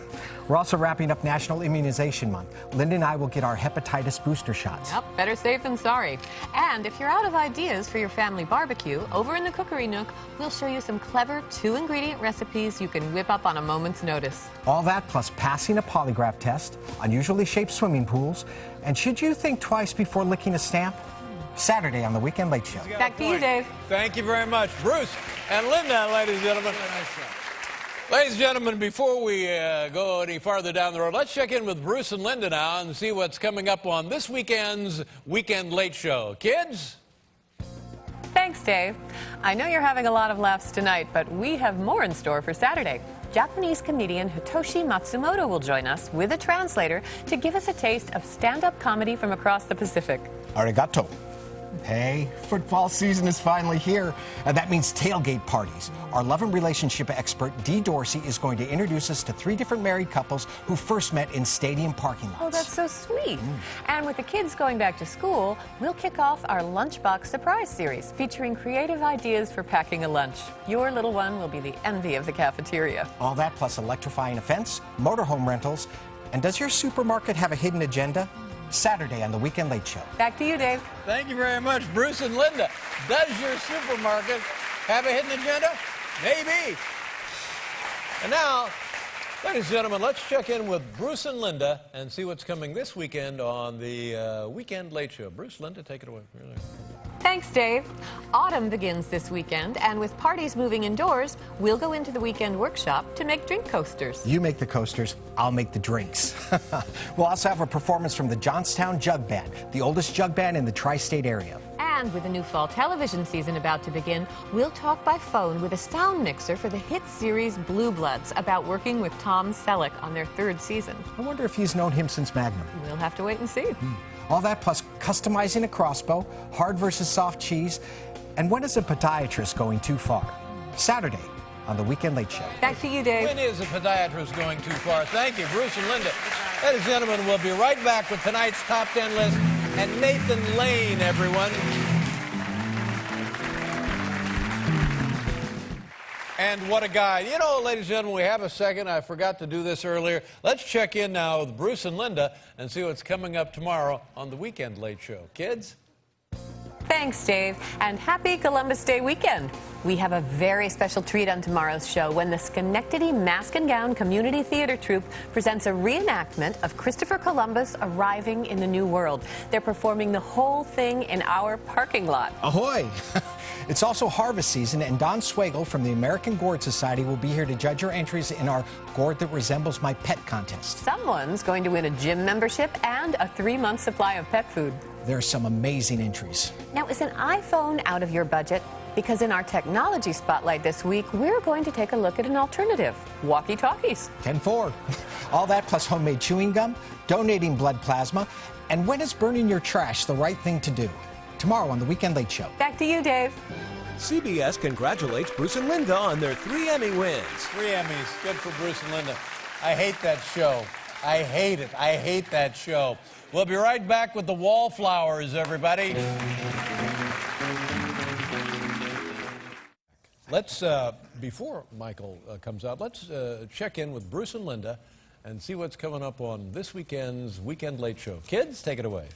We're also wrapping up National Immunization Month. Linda and I will get our hepatitis booster shots. Yep, better safe than sorry. And if you're out of ideas for your family barbecue, over in the Cookery Nook, we'll show you some clever 2-ingredient recipes you can whip up on a moment's notice. All that plus passing a polygraph test, unusually shaped swimming pools, and should you think twice before licking a stamp? Saturday on the Weekend Late Show. Back to you, Dave. Thank you very much. Bruce and Linda, ladies and gentlemen. Ladies and gentlemen, before we go any farther down the road, let's check in with Bruce and Linda now and see what's coming up on this weekend's Weekend Late Show. Kids? Thanks, Dave. I know you're having a lot of laughs tonight, but we have more in store for Saturday. Japanese comedian Hitoshi Matsumoto will join us with a translator to give us a taste of stand-up comedy from across the Pacific. Arigato. Hey, football season is finally here, and that means tailgate parties. Our love and relationship expert, Dee Dorsey, is going to introduce us to 3 different married couples who first met in stadium parking lots. Oh, that's so sweet. And with the kids going back to school, we'll kick off our Lunchbox Surprise Series, featuring creative ideas for packing a lunch. Your little one will be the envy of the cafeteria. All that plus electrifying a fence, motorhome rentals, and does your supermarket have a hidden agenda? Saturday on the Weekend Late Show. Back to you, Dave. Thank you very much, Bruce and Linda. Does your supermarket have a hidden agenda? Maybe. And now, ladies and gentlemen, let's check in with Bruce and Linda and see what's coming this weekend on the Weekend Late Show. Bruce, Linda, take it away. Thanks, Dave. Autumn begins this weekend, and with parties moving indoors, we'll go into the weekend workshop to make drink coasters. You make the coasters, I'll make the drinks. We'll also have a performance from the Johnstown Jug Band, the oldest jug band in the tri-state area. And with the new fall television season about to begin, we'll talk by phone with a sound mixer for the hit series Blue Bloods about working with Tom Selleck on their 3rd season. I wonder if he's known him since Magnum. We'll have to wait and see. All that plus customizing a crossbow, hard versus soft cheese, and when is a podiatrist going too far? Saturday on the Weekend Late Show. Back to you, Dave. When is a podiatrist going too far? Thank you, Bruce and Linda. Ladies and gentlemen, we'll be right back with tonight's Top 10 list and Nathan Lane, everyone. And what a guy. You know, ladies and gentlemen, we have a second. I forgot to do this earlier. Let's check in now with Bruce and Linda and see what's coming up tomorrow on the Weekend Late Show. Kids? Thanks, Dave, and happy Columbus Day weekend. We have a very special treat on tomorrow's show when the Schenectady Mask and Gown Community Theater Troupe presents a reenactment of Christopher Columbus arriving in the New World. They're performing the whole thing in our parking lot. Ahoy! It's also harvest season, and Don Swagel from the American Gourd Society will be here to judge your entries in our Gourd That Resembles My Pet contest. Someone's going to win a gym membership and a 3-month supply of pet food. There are some amazing entries. Now, is an iPhone out of your budget? Because in our technology spotlight this week, we're going to take a look at an alternative, walkie-talkies. 10-4. All that plus homemade chewing gum, donating blood plasma, and when is burning your trash the right thing to do? Tomorrow on the Weekend Late Show. Back to you, Dave. CBS congratulates Bruce and Linda on their 3 Emmy wins. 3 Emmys. Good for Bruce and Linda. I hate that show. I hate it. I hate that show. We'll be right back with the Wallflowers, everybody. Let's, before Michael comes out, let's check in with Bruce and Linda and see what's coming up on this weekend's Weekend Late Show. Kids, take it away.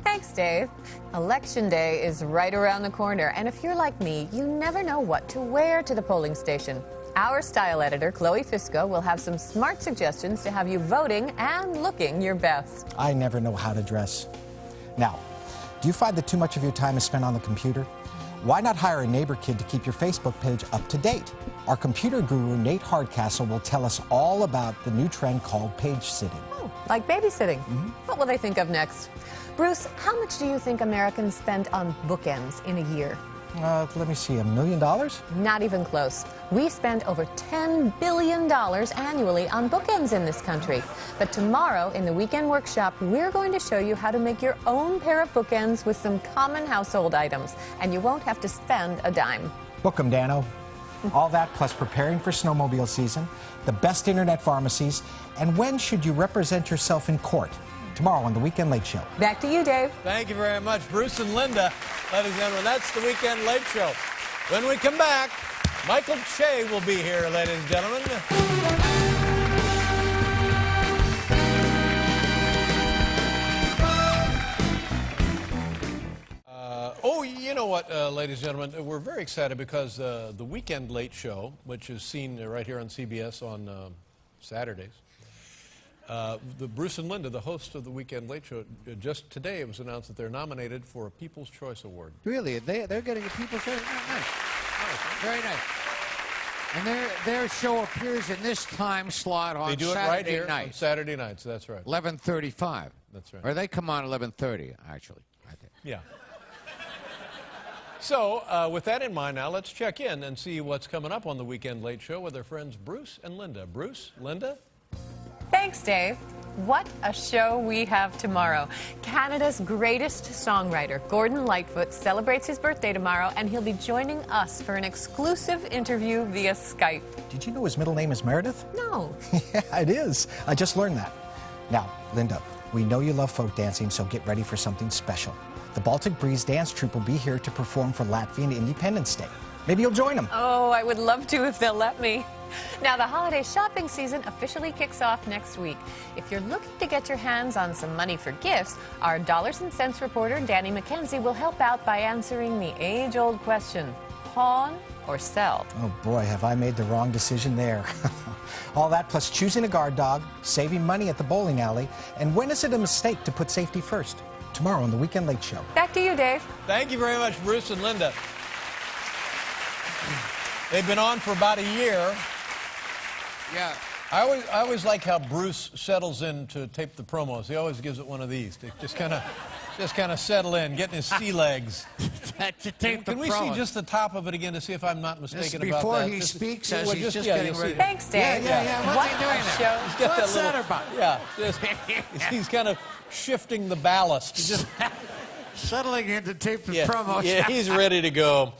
Thanks, Dave. Election day is right around the corner, and if you're like me, you never know what to wear to the polling station. Our style editor, Chloe Fisco, will have some smart suggestions to have you voting and looking your best. I never know how to dress. Now, do you find that too much of your time is spent on the computer? Why not hire a neighbor kid to keep your Facebook page up to date? Our computer guru, Nate Hardcastle, will tell us all about the new trend called page sitting. Oh, like babysitting. What will they think of next? Bruce, how much do you think Americans spend on bookends in a year? Let me see, $1 million? Not even close. We spend over $10 billion annually on bookends in this country. But tomorrow, in the Weekend Workshop, we're going to show you how to make your own pair of bookends with some common household items. And you won't have to spend a dime. Book 'em, Dano. All that plus preparing for snowmobile season, the best internet pharmacies, and when should you represent yourself in court? Tomorrow on the Weekend Late Show. Back to you, Dave. Thank you very much, Bruce and Linda. Ladies and gentlemen, that's the Weekend Late Show. When we come back, Michael Che will be here, ladies and gentlemen. Oh, you know what, ladies and gentlemen, we're very excited because the Weekend Late Show, which is seen right here on CBS on Saturdays, the Bruce and Linda, the hosts of the Weekend Late Show, just today it was announced that they're nominated for a People's Choice Award. Really? They're getting a People's Choice? Oh, nice. Very nice. And their show appears in this time slot on They do it Saturday right here night. on Saturday nights, that's right. 11:35. That's right. Or they come on 11:30, actually, I think. Yeah. So, with that in mind now, let's check in and see what's coming up on the Weekend Late Show with our friends Bruce and Linda. Bruce, Linda? Thanks, Dave. What a show we have tomorrow. Canada's greatest songwriter, Gordon Lightfoot, celebrates his birthday tomorrow, and he'll be joining us for an exclusive interview via Skype. Did you know his middle name is Meredith? No. Yeah, it is. I just learned that. Now, Linda, we know you love folk dancing, so get ready for something special. The Baltic Breeze Dance Troupe will be here to perform for Latvian Independence Day. Maybe you'll join them. Oh, I would love to if they'll let me. Now, the holiday shopping season officially kicks off next week. If you're looking to get your hands on some money for gifts, our Dollars and Cents reporter, Danny McKenzie, will help out by answering the age-old question, pawn or sell? Oh boy, have I made the wrong decision there. All that plus choosing a guard dog, saving money at the bowling alley, and when is it a mistake to put safety first? Tomorrow on the Weekend Late Show. Back to you, Dave. Thank you very much, Bruce and Linda. They've been on for about a year. Yeah. I always like how Bruce settles in to tape the promos. He always gives it one of these to just kind of settle in, getting his sea legs. To tape Can we see just the top of it again to see if I'm not mistaken about that? Before he speaks, as he's just yeah, getting ready. Thanks, Dave. Yeah. What's he doing there? He's got What's that that about? Yeah, he's kind of shifting the ballast. He's just Settling in to tape the promos. Yeah, he's ready to go.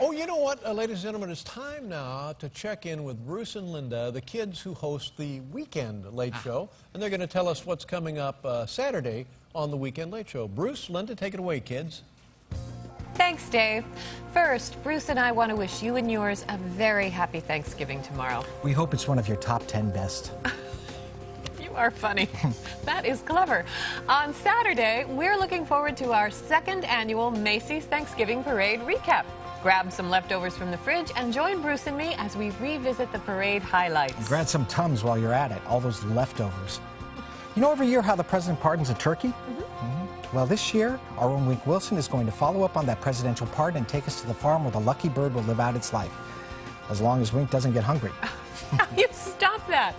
Oh, you know what, ladies and gentlemen, it's time now to check in with Bruce and Linda, the kids who host the Weekend Late Show, and they're going to tell us what's coming up Saturday on the Weekend Late Show. Bruce, Linda, take it away, kids. Thanks, Dave. First, Bruce and I want to wish you and yours a very happy Thanksgiving tomorrow. We hope it's one of your top 10 best. You are funny. That is clever. On Saturday, we're looking forward to our second annual Macy's Thanksgiving Parade recap. Grab some leftovers from the fridge and join Bruce and me as we revisit the parade highlights. Grab some Tums while you're at it, all those leftovers. You know every year how the president pardons a turkey? Well, this year, our own Wink Wilson is going to follow up on that presidential pardon and take us to the farm where the lucky bird will live out its life. As long as Wink doesn't get hungry. You stop that.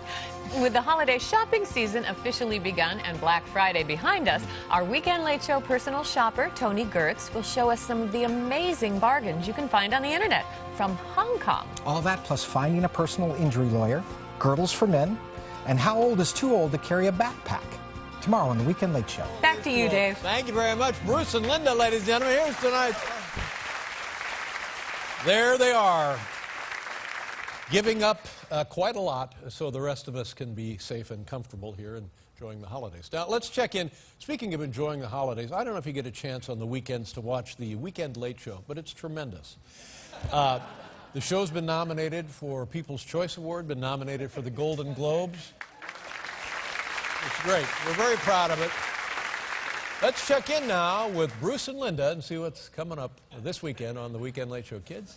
With the holiday shopping season officially begun and Black Friday behind us, our Weekend Late Show personal shopper, Tony Gertz, will show us some of the amazing bargains you can find on the internet from Hong Kong. All that plus finding a personal injury lawyer, girdles for men, and how old is too old to carry a backpack. Tomorrow on the Weekend Late Show. Back to you, Dave. Thank you very much, Bruce and Linda, ladies and gentlemen. Here's tonight. There they are. giving up quite a lot so the rest of us can be safe and comfortable here and enjoying the holidays. Now, let's check in. Speaking of enjoying the holidays, I don't know if you get a chance on the weekends to watch the Weekend Late Show, but it's tremendous. The show's been nominated for People's Choice Award, been nominated for the Golden Globes. It's great. We're very proud of it. Let's check in now with Bruce and Linda and see what's coming up this weekend on the Weekend Late Show. Kids?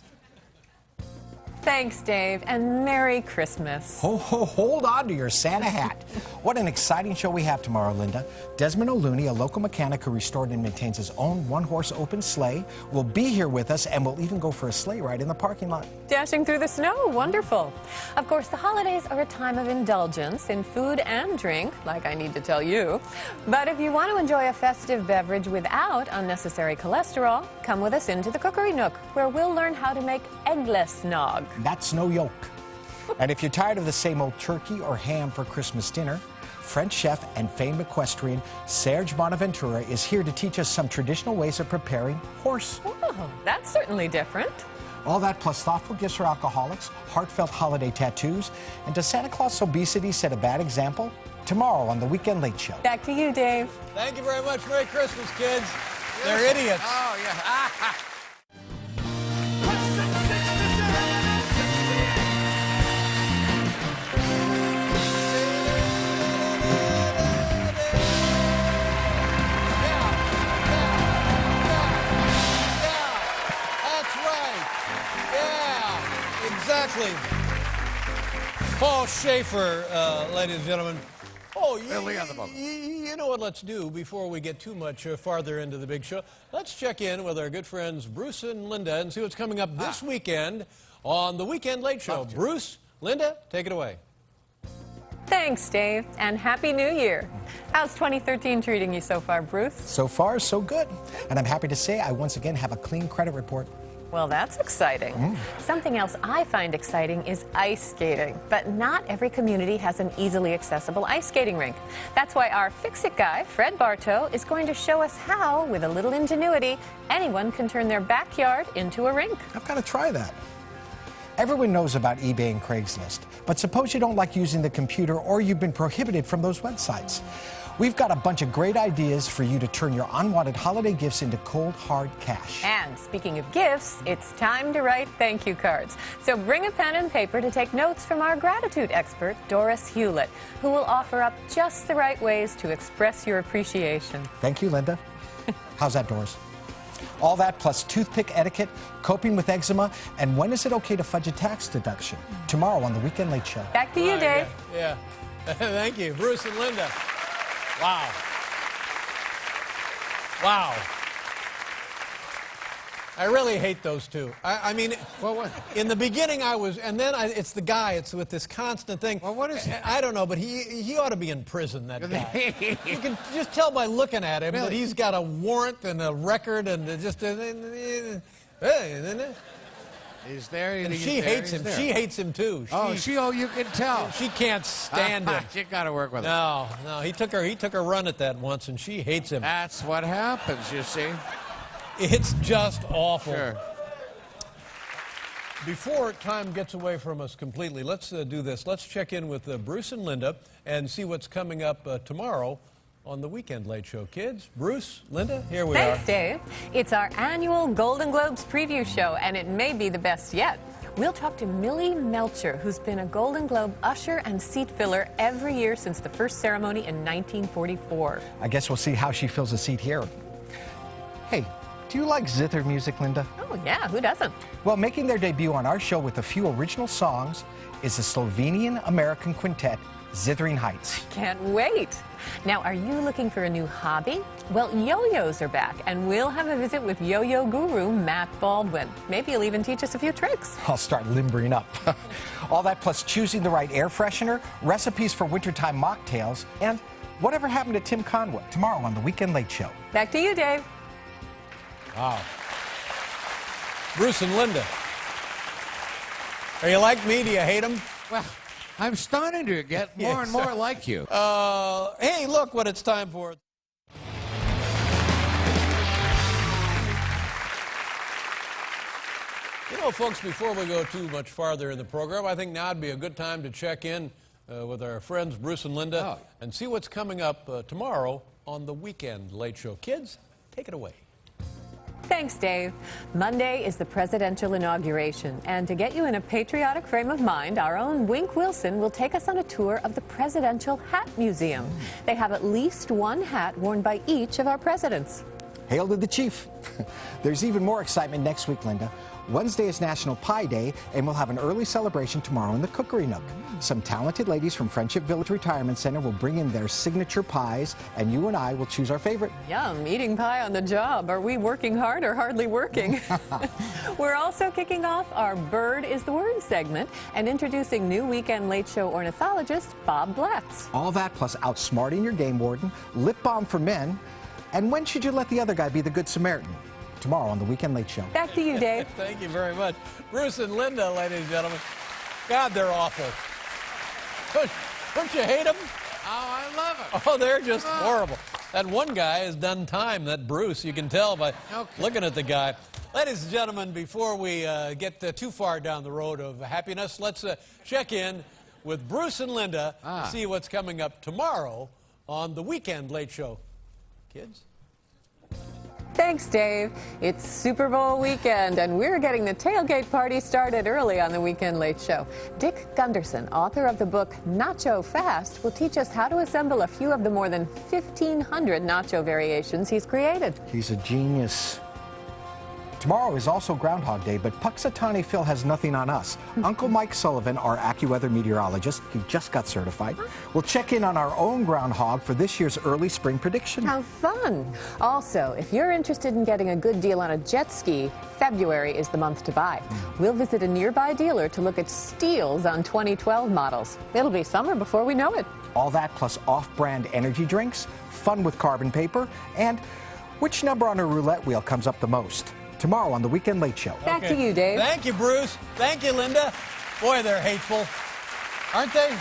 Thanks, Dave, and Merry Christmas. Hold on to your Santa hat. What an exciting show we have tomorrow, Linda. Desmond O'Looney, a local mechanic who restored and maintains his own one-horse open sleigh, will be here with us, and we'll even go for a sleigh ride in the parking lot. Dashing through the snow, wonderful. Of course, the holidays are a time of indulgence in food and drink, like I need to tell you. But if you want to enjoy a festive beverage without unnecessary cholesterol, come with us into the Cookery Nook, where we'll learn how to make eggless nog. That's no yoke. And if you're tired of the same old turkey or ham for Christmas dinner, French chef and famed equestrian Serge Bonaventura is here to teach us some traditional ways of preparing horse. Oh, that's certainly different. All that plus thoughtful gifts for alcoholics, heartfelt holiday tattoos, and does Santa Claus obesity set a bad example? Tomorrow on the Weekend Late Show. Back to you, Dave. Thank you very much. Merry Christmas, kids. They're idiots. Oh, yeah. Exactly. Paul Schaefer, ladies and gentlemen. Oh, you know what let's do before we get too much farther into the big show? Let's check in with our good friends Bruce and Linda and see what's coming up this weekend on the Weekend Late Show. Bruce, Linda, take it away. Thanks, Dave, and Happy New Year. How's 2013 treating you so far, Bruce? So far, so good. And I'm happy to say I once again have a clean credit report. Well, that's exciting. Something else I find exciting is ice skating. But not every community has an easily accessible ice skating rink. That's why our Fix-It guy, Fred Bartow, is going to show us how, with a little ingenuity, anyone can turn their backyard into a rink. I've got to try that. Everyone knows about eBay and Craigslist, but suppose you don't like using the computer or you've been prohibited from those websites. We've got a bunch of great ideas for you to turn your unwanted holiday gifts into cold, hard cash. And speaking of gifts, it's time to write thank you cards. So bring a pen and paper to take notes from our gratitude expert, Doris Hewlett, who will offer up just the right ways to express your appreciation. Thank you, Linda. How's that, Doris? All that plus toothpick etiquette, coping with eczema, and when is it okay to fudge a tax deduction? Tomorrow on the Weekend Late Show. Back to you, Dave. Yeah. Thank you, Bruce and Linda. Wow. Wow. I really hate those two. I mean, Well, what? in the beginning I was, and then it's the guy, it's with this constant thing. Well, what is it? I don't know, but he ought to be in prison, that guy. You can just tell by looking at him that he's got a warrant and a record and just... He's there. And she hates him. She hates him too. You can tell. She can't stand him. You got to work with him. No, he took a run at that once, and she hates him. That's what happens, you see. It's just awful. Sure. Before time gets away from us completely, let's do this. Let's check in with Bruce and Linda and see what's coming up tomorrow on the Weekend Late Show. Kids, Bruce, Linda, here we are. Thanks, Dave. It's our annual Golden Globes preview show, and it may be the best yet. We'll talk to Millie Melcher, who's been a Golden Globe usher and seat filler every year since the first ceremony in 1944. I guess we'll see how she fills a seat here. Hey, do you like zither music, Linda? Oh, yeah, who doesn't? Well, making their debut on our show with a few original songs is the Slovenian-American quintet, Zithering Heights. Can't wait. Now, are you looking for a new hobby? Well, yo-yos are back, and we'll have a visit with yo-yo guru Matt Baldwin. Maybe he'll even teach us a few tricks. I'll start limbering up. All that plus choosing the right air freshener, recipes for wintertime mocktails, and whatever happened to Tim Conway tomorrow on the Weekend Late Show. Back to you, Dave. Wow. Bruce and Linda. Are you like me? Do you hate them? Well, I'm starting to get more and more like you. Hey, look what it's time for. You know, folks, before we go too much farther in the program, I think now would be a good time to check in with our friends Bruce and Linda and see what's coming up tomorrow on the Weekend Late Show. Kids, take it away. Thanks, Dave. Monday is the presidential inauguration, and to get you in a patriotic frame of mind, our own Wink Wilson will take us on a tour of the Presidential Hat Museum. They have at least one hat worn by each of our presidents. Hail to the chief. There's even more excitement next week, Linda. Wednesday is National Pie Day, and we'll have an early celebration tomorrow in the Cookery Nook. Some talented ladies from Friendship Village Retirement Center will bring in their signature pies, and you and I will choose our favorite. Yum, eating pie on the job. Are we working hard or hardly working? We're also kicking off our Bird is the Word segment and introducing new Weekend Late Show ornithologist Bob Blatz. All that plus outsmarting your game warden, lip balm for men, and when should you let the other guy be the Good Samaritan? Tomorrow on the Weekend Late Show. Back to you, Dave. Thank you very much. Bruce and Linda, ladies and gentlemen. God, they're awful. Don't you hate them? Oh, I love it. Oh, they're just horrible. That one guy has done time, that Bruce. You can tell by looking at the guy. Ladies and gentlemen, before we get too far down the road of happiness, let's check in with Bruce and Linda to see what's coming up tomorrow on the Weekend Late Show. Kids? Thanks, Dave. It's Super Bowl weekend, and we're getting the tailgate party started early on the Weekend Late Show. Dick Gunderson, author of the book Nacho Fast, will teach us how to assemble a few of the more than 1,500 nacho variations he's created. He's a genius. Tomorrow is also Groundhog Day, but Puxatawny Phil has nothing on us. Uncle Mike Sullivan, our AccuWeather meteorologist, he just got certified, will check in on our own groundhog for this year's early spring prediction. How fun! Also, if you're interested in getting a good deal on a jet ski, February is the month to buy. We'll visit a nearby dealer to look at steals on 2012 models. It'll be summer before we know it. All that plus off-brand energy drinks, fun with carbon paper, and which number on a roulette wheel comes up the most? Tomorrow on the Weekend Late Show. Back to you, Dave. Thank you, Bruce. Thank you, Linda. Boy, they're hateful. Aren't they?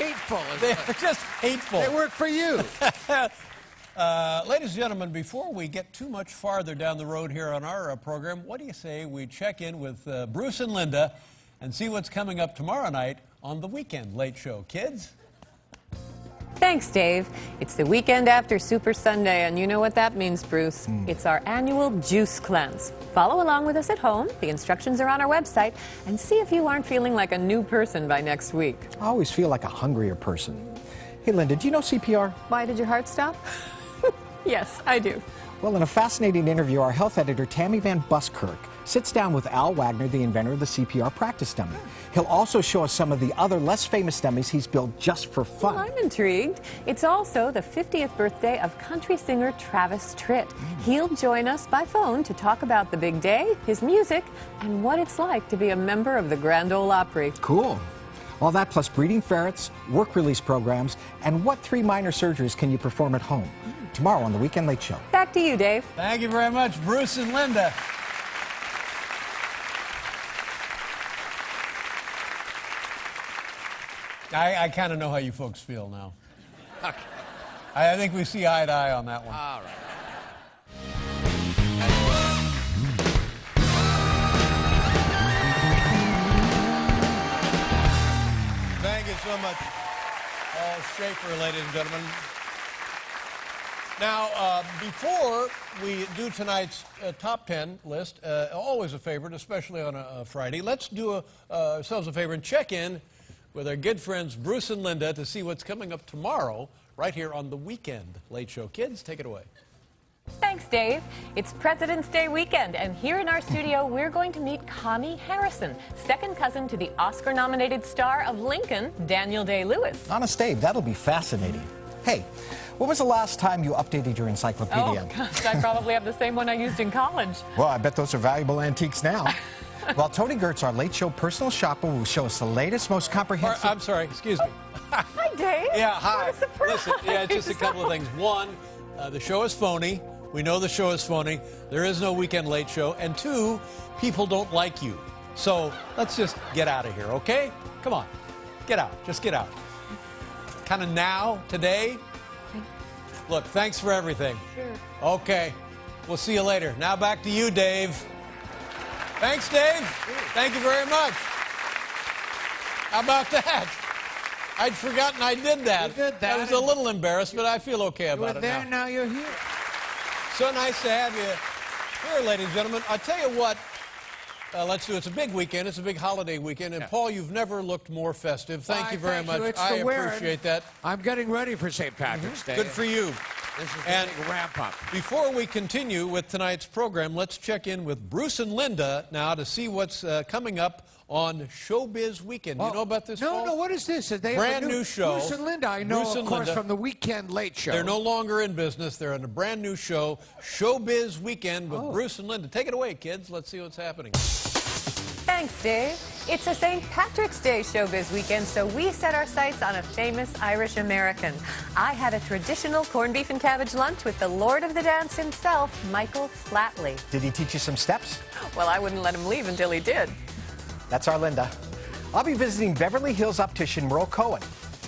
Hateful. They're just hateful. They work for you. Ladies and gentlemen, before we get too much farther down the road here on our program, what do you say we check in with Bruce and Linda and see what's coming up tomorrow night on the Weekend Late Show? Kids? Thanks, Dave. It's the weekend after Super Sunday, and you know what that means, Bruce. It's our annual juice cleanse. Follow along with us at home. The instructions are on our website, and see if you aren't feeling like a new person by next week. I always feel like a hungrier person. Hey, Linda, do you know CPR? Why did your heart stop? Yes, I do. Well, in a fascinating interview, our health editor, Tammy Van Buskirk, sits down with Al Wagner, the inventor of the CPR practice dummy. He'll also show us some of the other less famous dummies he's built just for fun. Well, I'm intrigued. It's also the 50th birthday of country singer Travis Tritt. He'll join us by phone to talk about the big day, his music, and what it's like to be a member of the Grand Ole Opry. Cool. All that plus breeding ferrets, work release programs, and what 3 minor surgeries can you perform at home? Tomorrow on the Weekend Late Show. Back to you, Dave. Thank you very much, Bruce and Linda. I kind of know how you folks feel now. Okay. I think we see eye to eye on that one. All right. Thank you so much, Paul Schaefer, ladies and gentlemen. Now, before we do tonight's top 10 list, always a favorite, especially on a Friday, let's do ourselves a favor and check in with our good friends Bruce and Linda to see what's coming up tomorrow right here on the Weekend Late Show. Kids, take it away. Thanks, Dave. It's President's Day weekend, and here in our studio, we're going to meet Connie Harrison, second cousin to the Oscar-nominated star of Lincoln, Daniel Day-Lewis. Honest Dave, that'll be fascinating. Hey, when was the last time you updated your encyclopedia? Oh, gosh, I probably have the same one I used in college. Well, I bet those are valuable antiques now. Well, Tony Gertz, our Late Show personal shopper, will show us the latest, most comprehensive... I'm sorry, excuse me. Hi, Dave. Yeah, hi. What a surprise. Listen, yeah, just a couple of things. One, the show is phony. We know the show is phony. There is no Weekend Late Show. And two, people don't like you. So let's just get out of here, okay? Come on. Get out. Just get out. Kind of now, today. Look, thanks for everything. Sure. Okay. We'll see you later. Now back to you, Dave. Thanks, Dave. Thank you very much. How about that? I'd forgotten I did that. You did that. I was a little embarrassed, but I feel okay You about were it there, now. now you're here. So nice to have you here, ladies and gentlemen. I'll tell you what, let's do. It's a big weekend. It's a big holiday weekend. And, Paul, you've never looked more festive. Thank you very much. It's I the wearing. appreciate that. I'm getting ready for St. Patrick's Day. Good for you. This is And the big ramp up. Before we continue with tonight's program, let's check in with Bruce and Linda now to see what's coming up on Showbiz Weekend. You know about this, No, Paul? no, what is this? They have Brand a new show. Bruce and Linda, I know, Bruce of and course, Linda. from the Weekend Late Show. They're no longer in business. They're on a brand new show, Showbiz Weekend with Bruce and Linda. Take it away, kids. Let's see what's happening. Thanks, Dave. It's a St. Patrick's Day Showbiz Weekend, so we set our sights on a famous Irish American. I had a traditional corned beef and cabbage lunch with the Lord of the Dance himself, Michael Flatley. Did he teach you some steps? Well, I wouldn't let him leave until he did. That's our Linda. I'll be visiting Beverly Hills optician Merle Cohen,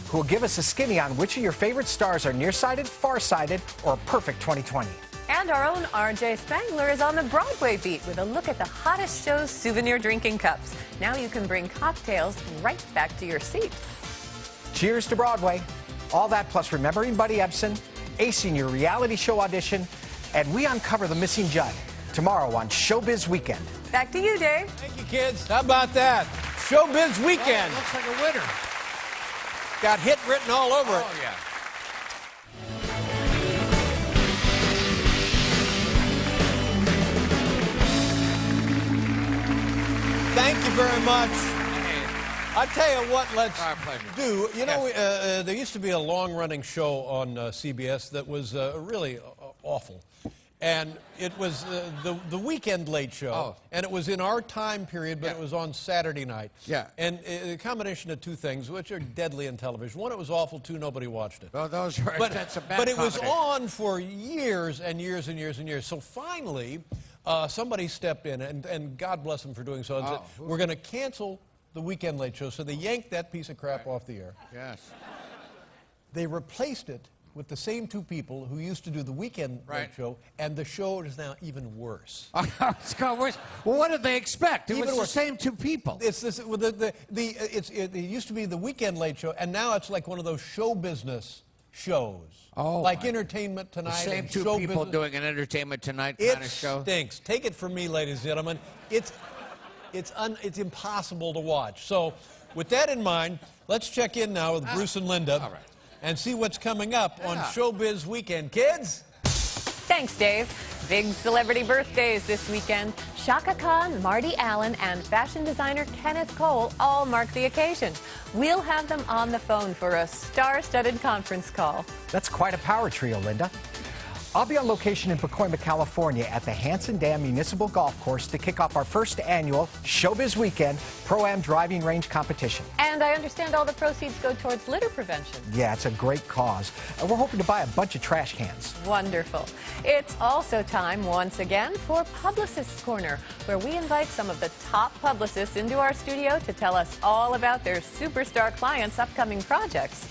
who will give us a skinny on which of your favorite stars are nearsighted, farsighted, or a perfect 2020. And our own RJ Spangler is on the Broadway beat with a look at the hottest show's souvenir drinking cups. Now you can bring cocktails right back to your seat. Cheers to Broadway. All that plus remembering Buddy Ebsen, acing your reality show audition, and we uncover the missing Judd tomorrow on Showbiz Weekend. Back to you, Dave. Thank you, kids. How about that? Showbiz Weekend. Oh, looks like a winner. Got hit written all over it. Oh, yeah. Thank you very much. I tell you what, let's Our pleasure. do. You know, there used to be a long-running show on CBS that was really awful. And it was the Weekend Late Show. Oh. And it was in our time period, but Yeah. it was on Saturday night. Yeah. And a combination of two things, which are deadly in television. One, it was awful. Two, nobody watched it. Well, those are that's a bad But it was combination. on for years and years and years and years. So finally, somebody stepped in, and God bless them for doing so, and said, we're going to cancel the Weekend Late Show. So they yanked that piece of crap off the air. Yes. They replaced it with the same two people who used to do the Weekend Late Show, and the show is now even worse. It's got worse. Well, what did they expect? It Even was the worse. same two people. It's this, it used to be the Weekend Late Show, and now it's like one of those show business shows. Oh, like my. Entertainment The Tonight. same and two Show people Business. doing an Entertainment Tonight It kind of show. stinks. Take it from me, ladies and gentlemen. It's impossible to watch. So, with that in mind, let's check in now with Bruce and Linda, all right. and see what's coming up on Showbiz Weekend, kids. Thanks, Dave. Big celebrity birthdays this weekend. Shaka Khan, Marty Allen, and fashion designer Kenneth Cole all mark the occasion. We'll have them on the phone for a star-studded conference call. That's quite a power trio, Linda. I'll be on location in Pacoima, California at the Hanson Dam Municipal Golf Course to kick off our first annual Showbiz Weekend Pro-Am driving range competition. And I understand all the proceeds go towards litter prevention. Yeah, it's a great cause. And we're hoping to buy a bunch of trash cans. Wonderful. It's also time, once again, for Publicist's Corner, where we invite some of the top publicists into our studio to tell us all about their superstar clients' upcoming projects.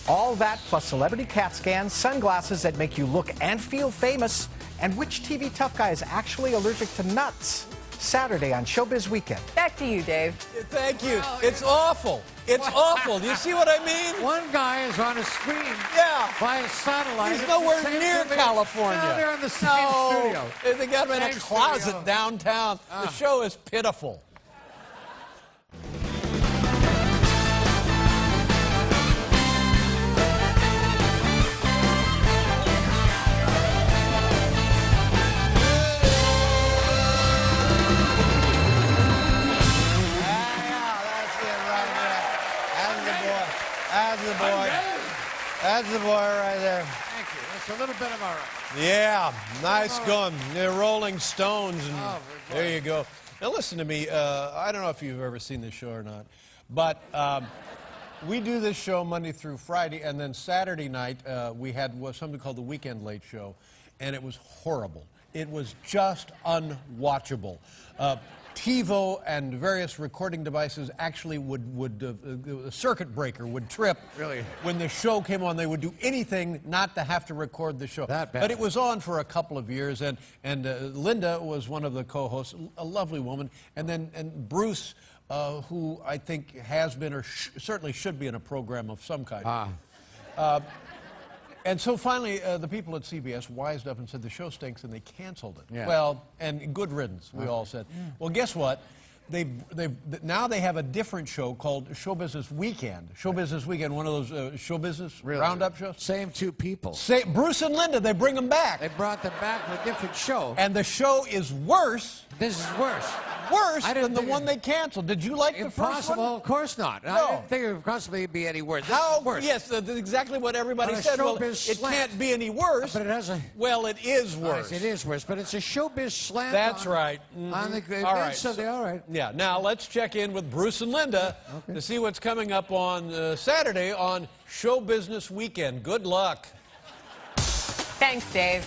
All that plus celebrity CAT scans, sunglasses that make you look and feel famous, and which TV tough guy is actually allergic to nuts. Saturday on Showbiz Weekend. Back to you, Dave. Thank you. It's awful. It's awful. Do you see what I mean? One guy is on a screen Yeah. by a satellite. He's It's nowhere the same near studio. California. No, they're in the same No. studio. They got him in a Same closet studio. downtown. The show is pitiful. That's the boy right there. Thank you. That's a little bit of our... Yeah, nice going. They're Rolling Stones, and Oh, there you go. Now listen to me. I don't know if you've ever seen this show or not, but we do this show Monday through Friday, and then Saturday night we had something called the Weekend Late Show, and it was horrible. It was just unwatchable. TiVo and various recording devices actually a circuit breaker would trip. Really? When the show came on, they would do anything not to have to record the show. That bad. But it was on for a couple of years, and Linda was one of the co-hosts, a lovely woman, and Bruce, who I think has been or certainly should be in a program of some kind. And so finally, the people at CBS wised up and said the show stinks, and they canceled it. Yeah. Well, and good riddance, we all said. Well, guess what? Now they have a different show called Showbiz Weekend. Showbiz Weekend, one of those show business roundup shows. Same two people. Bruce and Linda, they bring them back. They brought them back for a different show. And the show is worse. This is worse. Worse than the one they canceled. Did you like the first one? Impossible? Of course not. No. I didn't think it would possibly be any worse. This How? is worse. Yes, that's exactly what everybody On a said. Well, showbiz it slant. can't be any worse. But it has a... Well, it is worse. It is worse, but it's a showbiz slant. That's on, right. On the All right. so they're all right. Yeah. Now let's check in with Bruce and Linda to see what's coming up on Saturday on Show Business Weekend. Good luck. Thanks, Dave.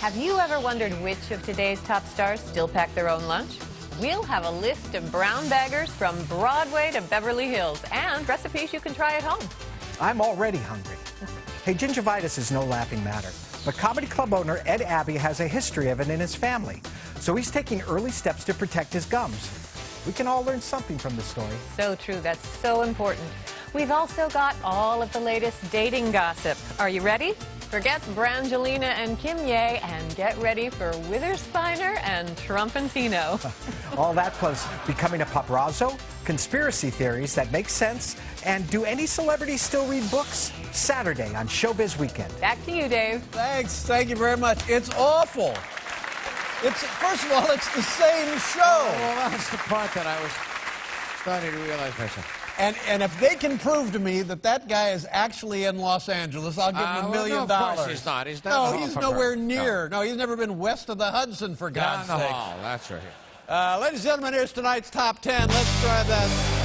Have you ever wondered which of today's top stars still pack their own lunch? We'll have a list of brown baggers from Broadway to Beverly Hills and recipes you can try at home. I'm already hungry. Hey, gingivitis is no laughing matter, but comedy club owner Ed Abbey has a history of it in his family, so he's taking early steps to protect his gums. We can all learn something from this story. So true. That's so important. We've also got all of the latest dating gossip. Are you ready? Forget Brangelina and Kim Ye and get ready for Witherspiner and Trumpantino. All that plus becoming a paparazzo, conspiracy theories that make sense, and do any celebrities still read books? Saturday on Showbiz Weekend. Back to you, Dave. Thanks. Thank you very much. It's awful. First of all, it's the same show. Well, that's the part that I was starting to realize myself. And if they can prove to me that that guy is actually in Los Angeles, I'll give him $1 million. No, of course he's not. He's No, he's nowhere near. No, he's never been west of the Hudson, for God's sake. That's right. Ladies and gentlemen, here's tonight's top 10. Let's try that.